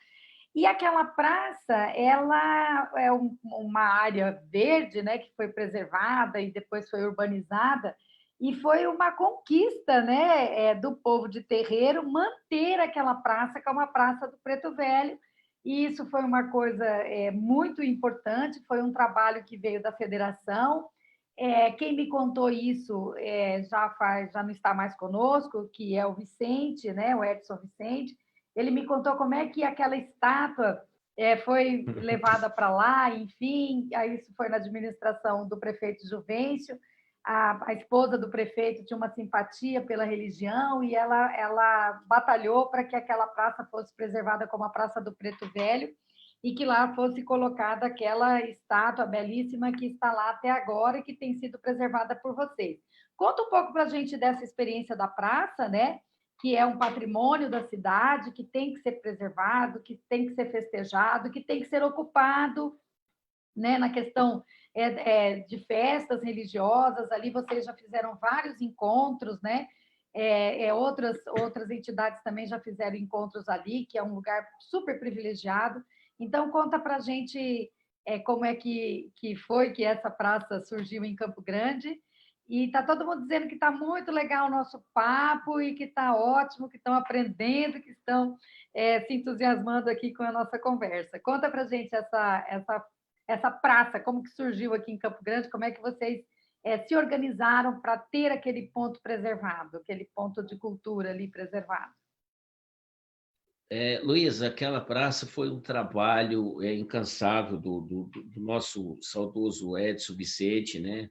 E aquela praça, ela é uma área verde, né, que foi preservada e depois foi urbanizada, e foi uma conquista, né, do povo de Terreiro manter aquela praça, que é uma praça do Preto Velho, e isso foi uma coisa muito importante, foi um trabalho que veio da federação. Quem me contou isso já não está mais conosco, que é o Vicente, né, o Edson Vicente. Ele me contou como é que aquela estátua foi levada para lá, enfim, aí isso foi na administração do prefeito Juvencio. A esposa do prefeito tinha uma simpatia pela religião e ela batalhou para que aquela praça fosse preservada como a Praça do Preto Velho e que lá fosse colocada aquela estátua belíssima que está lá até agora e que tem sido preservada por vocês. Conta um pouco para a gente dessa experiência da praça, né? Que é um patrimônio da cidade, que tem que ser preservado, que tem que ser festejado, que tem que ser ocupado, né, na questão de festas religiosas. Ali vocês já fizeram vários encontros, né? Outras entidades também já fizeram encontros ali, que é um lugar super privilegiado. Então, conta para a gente como é que foi que essa praça surgiu em Campo Grande. E está todo mundo dizendo que está muito legal o nosso papo e que está ótimo, que estão aprendendo, que estão se entusiasmando aqui com a nossa conversa. Conta para a gente essa praça, como que surgiu aqui em Campo Grande, como é que vocês se organizaram para ter aquele ponto preservado, aquele ponto de cultura ali preservado. Luísa, aquela praça foi um trabalho incansável do nosso saudoso Edson Vicente, né?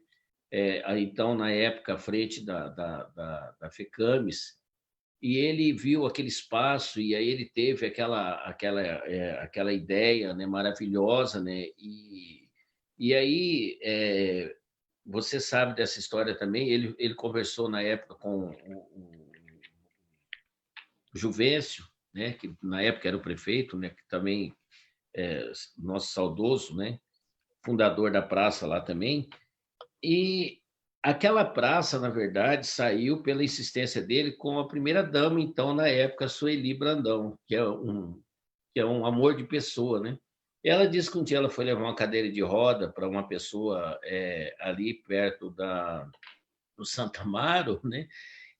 Então, na época, à frente da FECAMES, e ele viu aquele espaço, e aí ele teve aquela ideia, né, maravilhosa, né? E aí, você sabe dessa história também, ele conversou na época com o Juvencio, né, que na época era o prefeito, né, que também nosso saudoso, né, fundador da praça lá também. E aquela praça, na verdade, saiu pela insistência dele com a primeira dama, então, na época, Sueli Brandão, que é um amor de pessoa, né? Ela disse que um dia ela foi levar uma cadeira de roda para uma pessoa ali perto do Santa Amaro, né?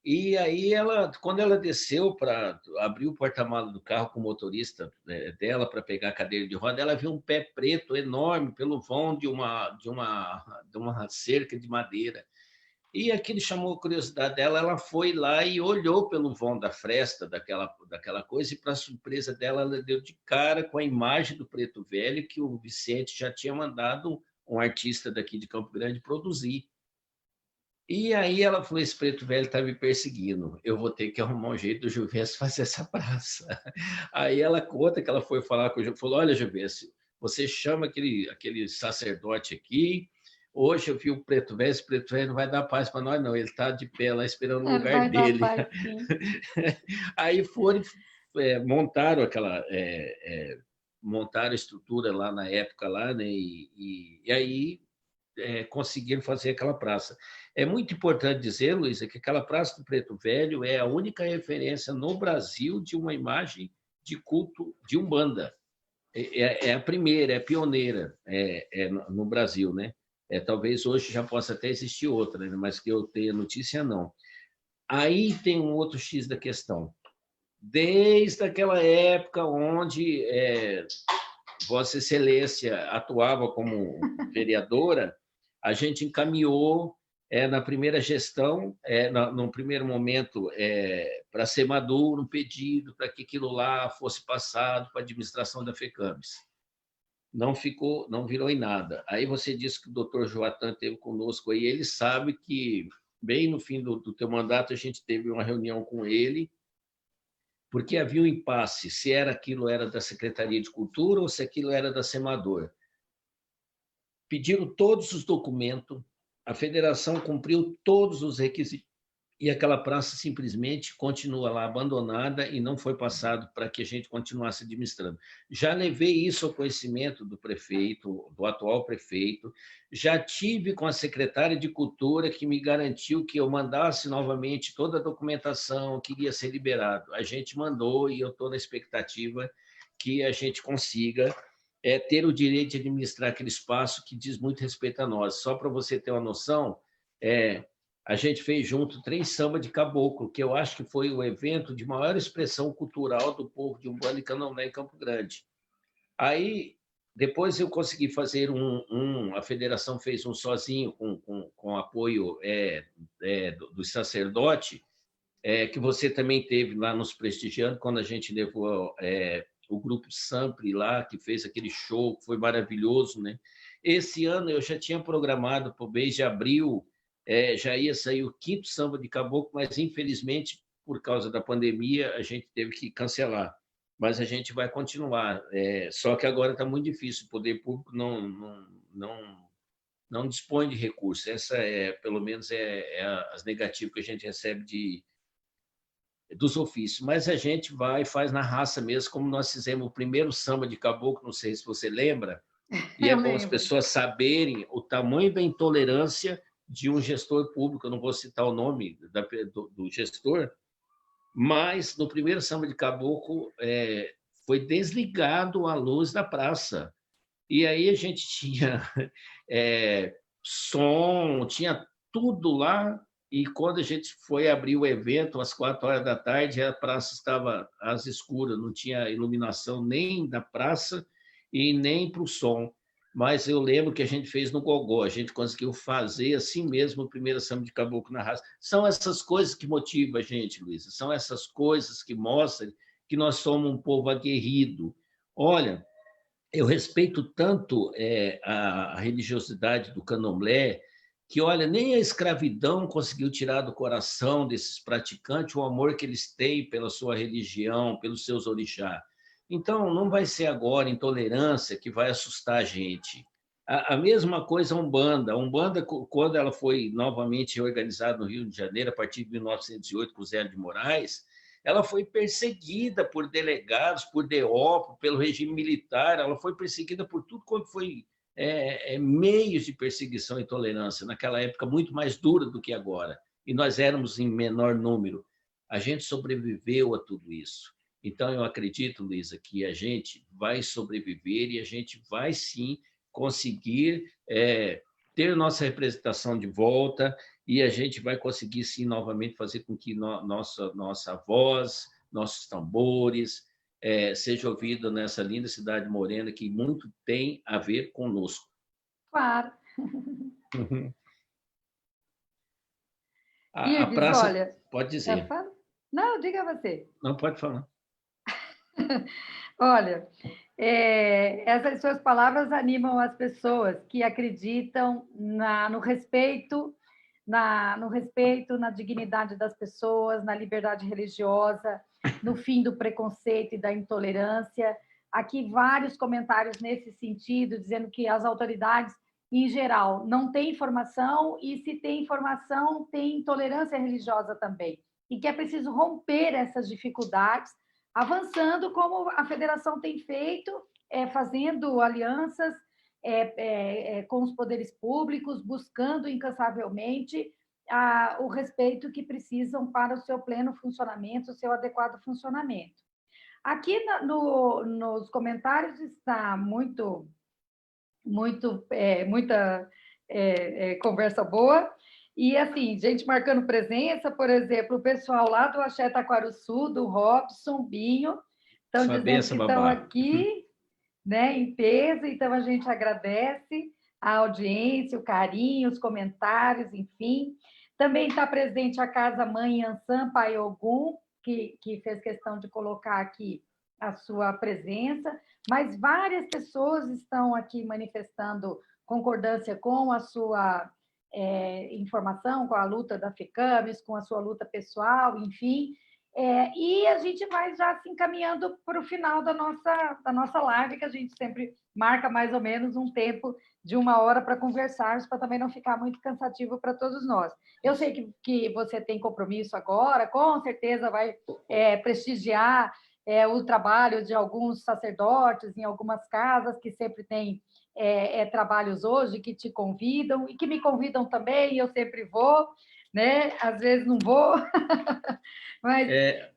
E aí quando ela desceu para abrir o porta-malas do carro com o motorista dela para pegar a cadeira de roda, ela viu um pé preto enorme pelo vão de uma cerca de madeira. E aquilo chamou a curiosidade dela, ela foi lá e olhou pelo vão da fresta daquela coisa, e para surpresa dela, ela deu de cara com a imagem do Preto Velho que o Vicente já tinha mandado um artista daqui de Campo Grande produzir. E aí ela falou: esse Preto Velho está me perseguindo, eu vou ter que arrumar um jeito do Juvencio fazer essa praça. Aí ela conta que ela foi falar com o Juvencio, falou: olha, Juvencio, você chama aquele sacerdote aqui, hoje eu vi o Preto Velho, esse Preto Velho não vai dar paz para nós não, ele está de pé lá esperando o lugar Vai dar dele. paz, sim. Aí foram, montaram montaram a estrutura lá na época, lá, né? E aí conseguiram fazer aquela praça. É muito importante dizer, Luísa, que aquela Praça do Preto Velho é a única referência no Brasil de uma imagem de culto de Umbanda. É a primeira, é a pioneira no Brasil, né? Talvez hoje já possa até existir outra, né? Mas que eu tenha notícia, não. Aí tem um outro X da questão. desde aquela época onde Vossa Excelência atuava como vereadora, a gente encaminhou na primeira gestão, no primeiro momento, para ser maduro um pedido para que aquilo lá fosse passado para a administração da FECAMES. Não ficou, não virou em nada. Aí você disse que o doutor Joatan esteve conosco aí, ele sabe que, bem no fim do teu mandato, a gente teve uma reunião com ele, porque havia um impasse, se aquilo era da Secretaria de Cultura ou se aquilo era da Semador. Pediram todos os documentos, a federação cumpriu todos os requisitos, e aquela praça simplesmente continua lá abandonada e não foi passado para que a gente continuasse administrando. Já levei isso ao conhecimento do prefeito, do atual prefeito, já tive com a secretária de Cultura que me garantiu que eu mandasse novamente toda a documentação que iria ser liberado. A gente mandou e eu estou na expectativa que a gente consiga ter o direito de administrar aquele espaço que diz muito respeito a nós. Só para você ter uma noção, a gente fez junto 3 samba de caboclo, que eu acho que foi o evento de maior expressão cultural do povo de Umbanda e Candomblé em Campo Grande. Aí, depois eu consegui fazer a federação fez um sozinho, com apoio do sacerdote, que você também teve lá nos prestigiando, quando a gente levou o grupo Sampre lá, que fez aquele show, que foi maravilhoso, né? Esse ano eu já tinha programado para o mês de abril, já ia sair o 5º samba de caboclo, mas infelizmente, por causa da pandemia, a gente teve que cancelar. Mas a gente vai continuar. Só que agora está muito difícil, o poder público não dispõe de recursos. Essa, pelo menos, as negativas que a gente recebe dos ofícios. Mas a gente vai e faz na raça mesmo, como nós fizemos o primeiro samba de caboclo, não sei se você lembra, e é bom as pessoas saberem o tamanho da intolerância de um gestor público, eu não vou citar o nome do gestor, mas no primeiro samba de caboclo foi desligado a luz da praça. E aí a gente tinha som, tinha tudo lá, e quando a gente foi abrir o evento, às 4 horas da tarde, a praça estava às escuras, não tinha iluminação nem da praça e nem para o som. Mas eu lembro que a gente fez no Gogó, a gente conseguiu fazer assim mesmo o primeiro samba de caboclo na raça. São essas coisas que motivam a gente, Luísa, são essas coisas que mostram que nós somos um povo aguerrido. Olha, eu respeito tanto a religiosidade do candomblé, que, olha, nem a escravidão conseguiu tirar do coração desses praticantes o amor que eles têm pela sua religião, pelos seus orixás. Então, não vai ser agora intolerância que vai assustar a gente. A mesma coisa a Umbanda. A Umbanda, quando ela foi novamente organizada no Rio de Janeiro, a partir de 1908, com Zé de Moraes, ela foi perseguida por delegados, por DO, pelo regime militar, ela foi perseguida por tudo quanto foi meios de perseguição e intolerância, naquela época muito mais dura do que agora, e nós éramos em menor número. A gente sobreviveu a tudo isso. Então, eu acredito, Luísa, que a gente vai sobreviver e a gente vai, sim, conseguir ter nossa representação de volta e a gente vai conseguir, sim, novamente fazer com que nossa voz, nossos tambores, seja ouvido nessa linda cidade morena que muito tem a ver conosco. Claro. A praça, olha, pode dizer. Não, diga você. Não, pode falar. Olha, essas suas palavras animam as pessoas que acreditam no respeito, na dignidade das pessoas, na liberdade religiosa, no fim do preconceito e da intolerância. Aqui vários comentários nesse sentido, dizendo que as autoridades, em geral, não têm informação e, se tem informação, tem intolerância religiosa também. E que é preciso romper essas dificuldades, avançando como a federação tem feito, fazendo alianças com os poderes públicos, buscando incansavelmente o respeito que precisam para o seu pleno funcionamento, o seu adequado funcionamento. Aqui nos comentários está muita conversa boa, E assim, gente marcando presença, por exemplo, o pessoal lá do Axé Taquarussu, do Robson, Binho, estão Sua dizendo benção, que estão babá. aqui, né, em peso, então a gente agradece a audiência, o carinho, os comentários, enfim. Também está presente a Casa Mãe Ansan Pai Ogum, que fez questão de colocar aqui a sua presença, mas várias pessoas estão aqui manifestando concordância com a sua informação, com a luta da FECAMES, com a sua luta pessoal, enfim. E a gente vai já se encaminhando para o final da nossa live, que a gente sempre marca mais ou menos um tempo de 1 hora para conversarmos, para também não ficar muito cansativo para todos nós. Eu sei que você tem compromisso agora, com certeza vai prestigiar o trabalho de alguns sacerdotes em algumas casas que sempre têm trabalhos hoje, que te convidam, e que me convidam também, e eu sempre vou, né? Às vezes não vou, mas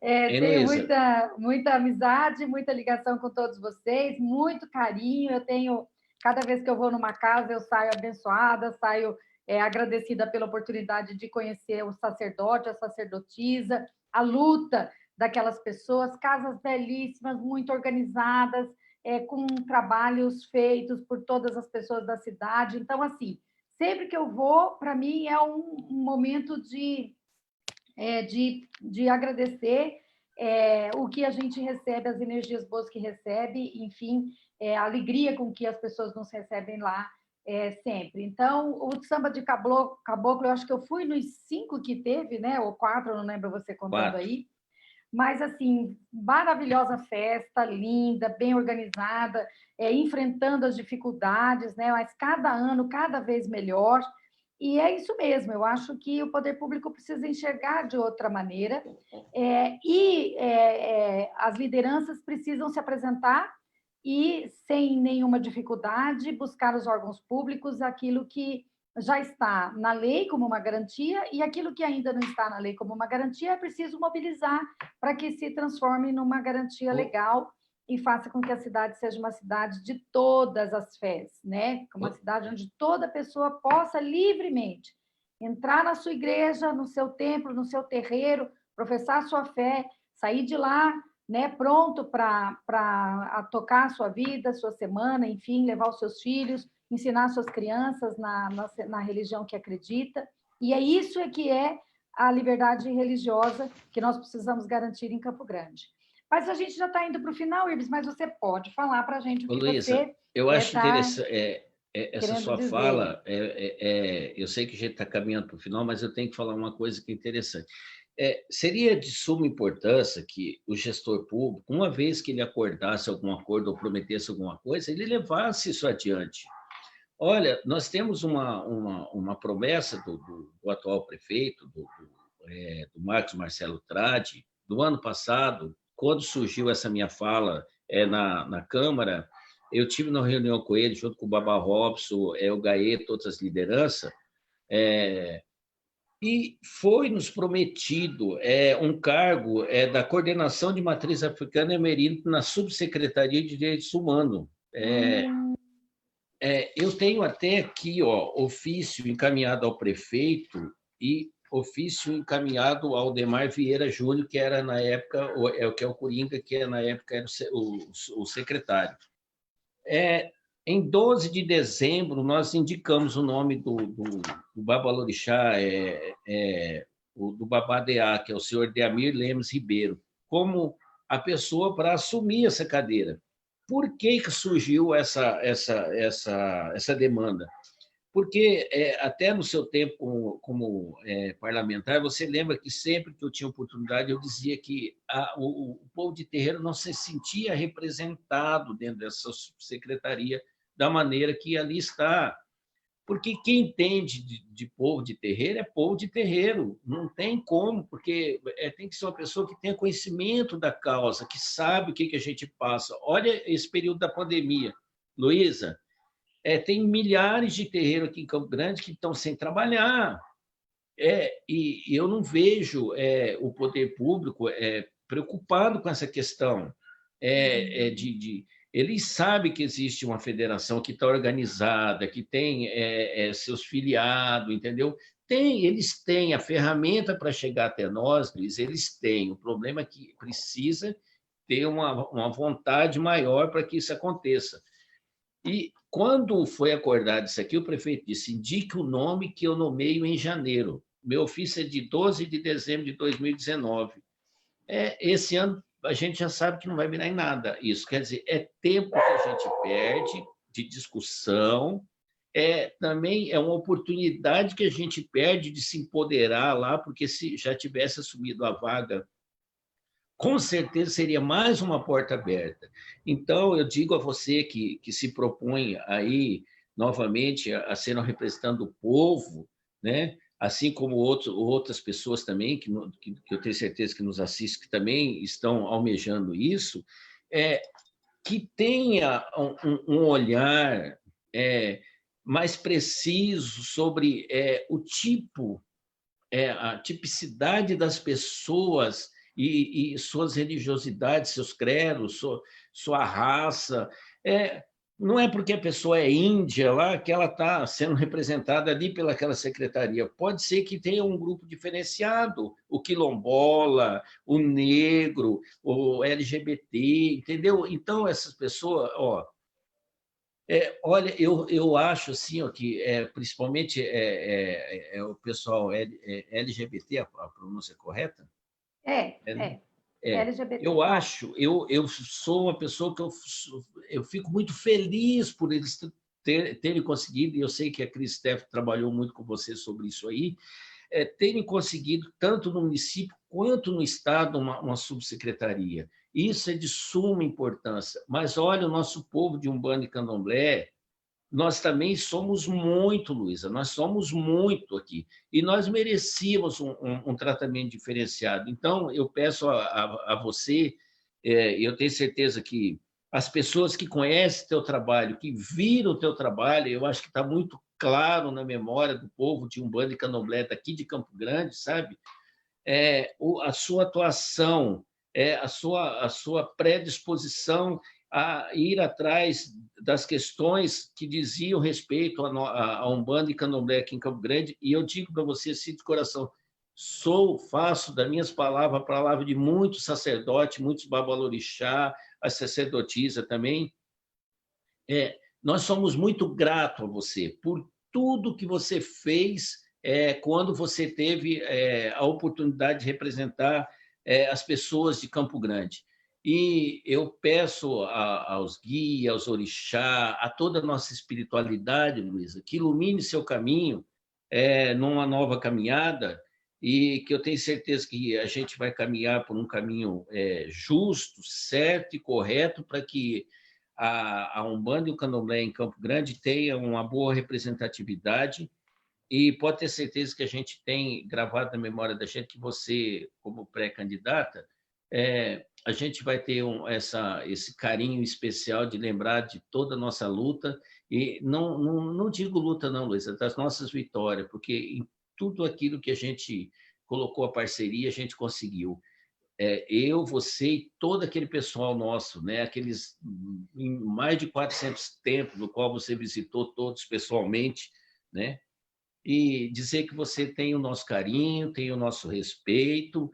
tenho Heloísa, muita amizade, muita ligação com todos vocês, muito carinho. Eu tenho, cada vez que eu vou numa casa, eu saio abençoada, saio agradecida pela oportunidade de conhecer o sacerdote, a sacerdotisa, a luta daquelas pessoas, casas belíssimas, muito organizadas, com trabalhos feitos por todas as pessoas da cidade. Então, assim, sempre que eu vou, para mim é um momento de agradecer o que a gente recebe, as energias boas que recebe, enfim, a alegria com que as pessoas nos recebem lá sempre. Então, o samba de caboclo, eu acho que eu fui nos 5 que teve, né? Ou 4, eu não lembro você contando 4. aí. Mas, assim, maravilhosa festa, linda, bem organizada, enfrentando as dificuldades, né? Mas cada ano, cada vez melhor. E é isso mesmo, eu acho que o poder público precisa enxergar de outra maneira, as lideranças precisam se apresentar e, sem nenhuma dificuldade, buscar os órgãos públicos aquilo que já está na lei como uma garantia, e aquilo que ainda não está na lei como uma garantia é preciso mobilizar para que se transforme numa garantia legal e faça com que a cidade seja uma cidade de todas as fés, né? Uma cidade onde toda pessoa possa livremente entrar na sua igreja, no seu templo, no seu terreiro, professar a sua fé, sair de lá, né, pronto para tocar a sua vida, a sua semana, enfim, levar os seus filhos, ensinar suas crianças na religião que acredita. E é isso que é a liberdade religiosa que nós precisamos garantir em Campo Grande. Mas a gente já está indo para o final, Irbes, mas você pode falar para a gente o que Luísa, você eu acho está interessante essa querendo sua dizer. fala. Eu sei que a gente está caminhando para o final, mas eu tenho que falar uma coisa que é interessante. Seria de suma importância que o gestor público, uma vez que ele acordasse algum acordo ou prometesse alguma coisa, ele levasse isso adiante. Olha, nós temos uma promessa do atual prefeito, do Marcos Marcelo Tradi, do ano passado, quando surgiu essa minha fala na Câmara, eu tive uma reunião com ele, junto com o Baba Robson, o Gaeta, todas as lideranças, e foi nos prometido um cargo da coordenação de matriz africana emerita na Subsecretaria de Direitos Humanos. Eu tenho até aqui ofício encaminhado ao prefeito e ofício encaminhado ao Demar Vieira Júnior, que era na época, que é o Coringa, que na época era o secretário. Em 12 de dezembro, nós indicamos o nome do Babalorixá, do Babadeá, que é o senhor Deamir Lemes Ribeiro, como a pessoa para assumir essa cadeira. Por que surgiu essa demanda? Porque, até no seu tempo como parlamentar, você lembra que sempre que eu tinha oportunidade, eu dizia que o povo de terreiro não se sentia representado dentro dessa secretaria da maneira que ali está. Porque quem entende de povo de terreiro é povo de terreiro, não tem como, porque tem que ser uma pessoa que tenha conhecimento da causa, que sabe o que a gente passa. Olha esse período da pandemia. Luísa, tem milhares de terreiros aqui em Campo Grande que estão sem trabalhar. E eu não vejo o poder público preocupado com essa questão. Ele sabe que existe uma federação que está organizada, que tem seus filiados, entendeu? eles têm a ferramenta para chegar até nós, Luiz, eles têm. O problema é que precisa ter uma vontade maior para que isso aconteça. E quando foi acordado isso aqui, o prefeito disse: indique o nome que eu nomeio em janeiro. Meu ofício é de 12 de dezembro de 2019. Esse ano a gente já sabe que não vai virar em nada isso. Quer dizer, é tempo que a gente perde de discussão, também é uma oportunidade que a gente perde de se empoderar lá, porque se já tivesse assumido a vaga, com certeza seria mais uma porta aberta. Então, eu digo a você que se propõe aí, novamente, a ser um representante do povo, né? Assim como outras pessoas também, que eu tenho certeza que nos assistem, que também estão almejando isso, que tenha um olhar mais preciso sobre o tipo, a tipicidade das pessoas e suas religiosidades, seus credos, sua raça. Não é porque a pessoa é índia lá que ela está sendo representada ali pelaquela secretaria. Pode ser que tenha um grupo diferenciado, o quilombola, o negro, o LGBT, entendeu? Então, essas pessoas, olha, eu acho assim, ó, que principalmente o pessoal LGBT, a pronúncia correta? Né? LGBT, Eu fala. acho, eu sou uma pessoa que eu fico muito feliz por eles terem conseguido, e eu sei que a Cris Steff trabalhou muito com você sobre isso aí, terem conseguido, tanto no município quanto no Estado, uma subsecretaria. Isso é de suma importância. Mas olha, o nosso povo de Umbanda e Candomblé, nós também somos muito, Luísa, nós somos muito aqui. E nós merecíamos um tratamento diferenciado. Então, eu peço a você, eu tenho certeza que as pessoas que conhecem o teu trabalho, que viram o teu trabalho, eu acho que está muito claro na memória do povo de Umbanda e Candomblé daqui de Campo Grande, sabe? A sua atuação, a sua predisposição a ir atrás das questões que diziam respeito a Umbanda e Candomblé aqui em Campo Grande, e eu digo para você, assim, de coração, faço das minhas palavras a palavra de muitos sacerdotes, muitos babalorixá, a sacerdotisa também. Nós somos muito gratos a você por tudo que você fez quando você teve a oportunidade de representar as pessoas de Campo Grande. E eu peço aos guias, aos orixá, a toda a nossa espiritualidade, Luísa, que ilumine seu caminho numa nova caminhada, e que eu tenho certeza que a gente vai caminhar por um caminho justo, certo e correto, para que a Umbanda e o Candomblé em Campo Grande tenham uma boa representatividade, e pode ter certeza que a gente tem gravado na memória da gente que você, como pré-candidata, a gente vai ter esse carinho especial de lembrar de toda a nossa luta, e não digo luta não, Luísa, das nossas vitórias, porque em tudo aquilo que a gente colocou a parceria, a gente conseguiu. Eu, você e todo aquele pessoal nosso, né? Aqueles mais de 400 templos, no qual você visitou todos pessoalmente, né? E dizer que você tem o nosso carinho, tem o nosso respeito,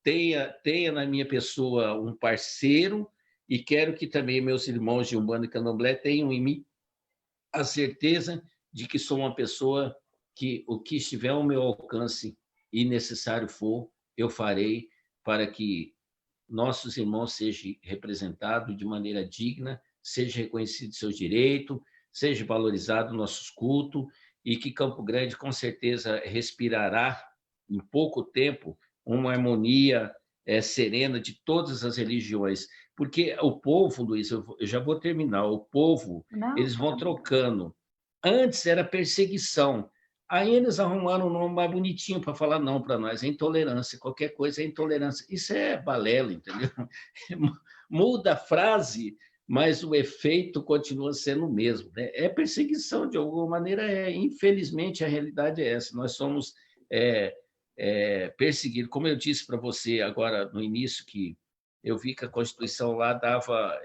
tenha na minha pessoa um parceiro, e quero que também meus irmãos de Umbanda e Candomblé tenham em mim a certeza de que sou uma pessoa que o que estiver ao meu alcance e necessário for, eu farei para que nossos irmãos sejam representados de maneira digna, seja reconhecido seus direitos, seja valorizado nossos cultos, e que Campo Grande, com certeza, respirará, em pouco tempo, uma harmonia serena de todas as religiões. Porque o povo, Luiz, eu já vou terminar, o povo, Não, eles vão trocando. Antes era perseguição, aí eles arrumaram um nome mais bonitinho para falar não para nós, é intolerância, qualquer coisa é intolerância. Isso é balela, entendeu? Muda a frase, mas o efeito continua sendo o mesmo. Né? É perseguição, de alguma maneira, infelizmente a realidade é essa. Nós somos perseguidos. Como eu disse para você agora no início, que eu vi que a Constituição lá dava,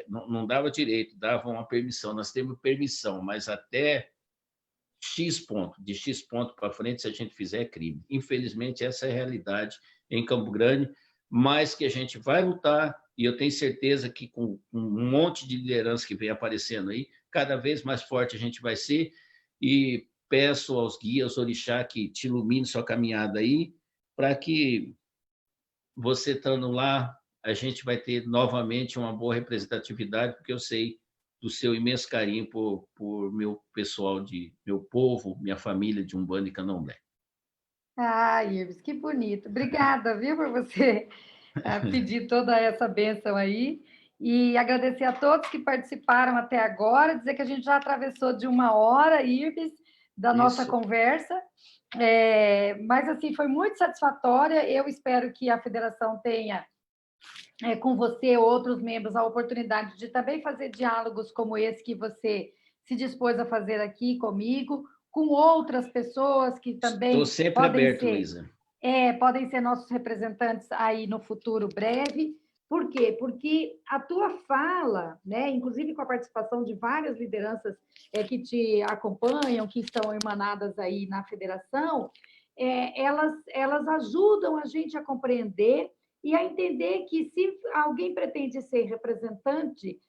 não dava direito, dava uma permissão. Nós temos permissão, mas até X ponto. De X ponto para frente, se a gente fizer, é crime. Infelizmente, essa é a realidade em Campo Grande, mas que a gente vai lutar, e eu tenho certeza que com um monte de liderança que vem aparecendo aí, cada vez mais forte a gente vai ser, e peço aos guias, orixá, que te ilumine sua caminhada aí, para que você estando lá, a gente vai ter novamente uma boa representatividade, porque eu sei do seu imenso carinho por meu pessoal, meu povo, minha família de Umbanda e Candomblé. Ah, Ives, que bonito. Obrigada, viu, por você pedir toda essa bênção aí. E agradecer a todos que participaram até agora, dizer que a gente já atravessou de 1 hora, Ives, da nossa conversa. Mas, assim, foi muito satisfatória. Eu espero que a federação tenha, com você, outros membros, a oportunidade de também fazer diálogos como esse que você se dispôs a fazer aqui comigo, com outras pessoas que também Estou sempre aberto, Luísa. Podem ser nossos representantes aí no futuro breve. Por quê? Porque a tua fala, né, inclusive com a participação de várias lideranças que te acompanham, que estão emanadas aí na federação, elas ajudam a gente a compreender e a entender que se alguém pretende ser representante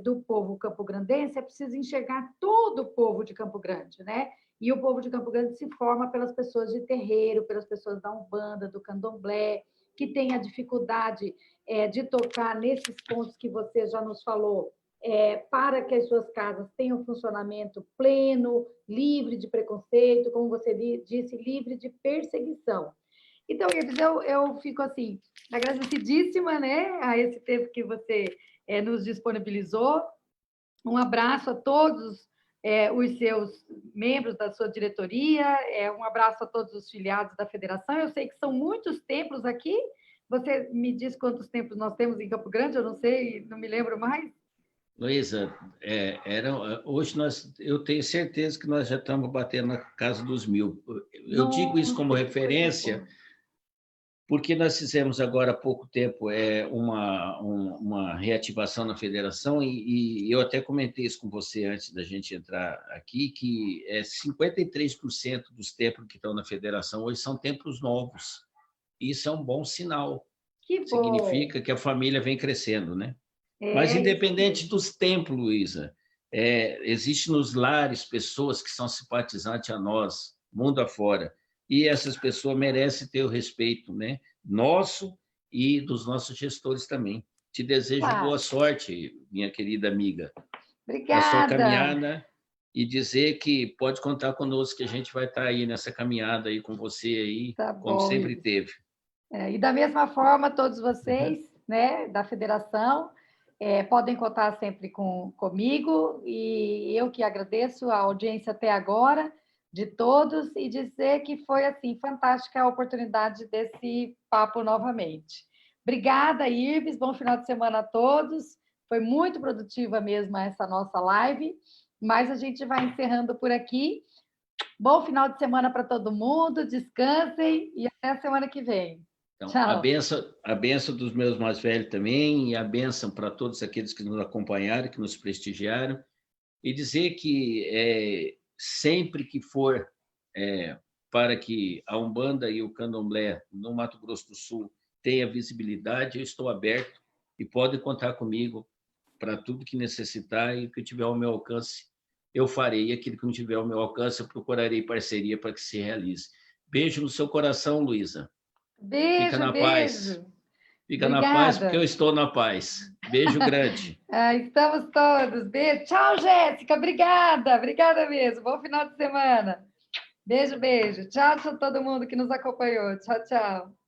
do povo campograndense, é preciso enxergar todo o povo de Campo Grande, né? E o povo de Campo Grande se forma pelas pessoas de terreiro, pelas pessoas da Umbanda, do Candomblé, que têm a dificuldade de tocar nesses pontos que você já nos falou, para que as suas casas tenham funcionamento pleno, livre de preconceito, como você disse, livre de perseguição. Então, Ives, eu fico assim, agradecidíssima, né, a esse tempo que você nos disponibilizou. Um abraço a todos os seus membros da sua diretoria, um abraço a todos os filiados da federação. Eu sei que são muitos templos aqui. Você me diz quantos templos nós temos em Campo Grande? Eu não sei, não me lembro mais. Luísa, hoje eu tenho certeza que nós já estamos batendo na casa dos 1.000. Eu digo isso como referência, porque nós fizemos agora há pouco tempo uma reativação na federação, e eu até comentei isso com você antes da gente entrar aqui, que 53% dos templos que estão na federação hoje são templos novos. Isso é um bom sinal. Que bom. Significa que a família vem crescendo, né? Mas, independente dos templos, Luísa, existe nos lares pessoas que são simpatizantes a nós, mundo afora, e essas pessoas merecem ter o respeito, né? Nosso e dos nossos gestores também. Te desejo boa sorte, minha querida amiga. Obrigada. Na sua caminhada, e dizer que pode contar conosco, que a gente vai estar aí nessa caminhada aí com você aí, como sempre teve. E da mesma forma, todos vocês, né, da federação, podem contar sempre comigo, e eu que agradeço a audiência até agora de todos, e dizer que foi assim fantástica a oportunidade desse papo novamente. Obrigada, Ives, bom final de semana a todos. Foi muito produtiva mesmo essa nossa live, mas a gente vai encerrando por aqui. Bom final de semana para todo mundo, descansem e até a semana que vem. Então, a benção dos meus mais velhos também, e a benção para todos aqueles que nos acompanharam, que nos prestigiaram, e dizer que sempre que for para que a Umbanda e o Candomblé no Mato Grosso do Sul tenha visibilidade, eu estou aberto e podem contar comigo para tudo que necessitar, e o que tiver ao meu alcance, eu farei. E aquilo que não tiver ao meu alcance, eu procurarei parceria para que se realize. Beijo no seu coração, Luísa. Beijo, Fica na paz. Fica Obrigada. na paz, porque eu estou na paz. Beijo grande. Estamos todos. Beijo. Tchau, Jéssica. Obrigada. Obrigada mesmo. Bom final de semana. Beijo, beijo. Tchau, todo mundo que nos acompanhou. Tchau, tchau.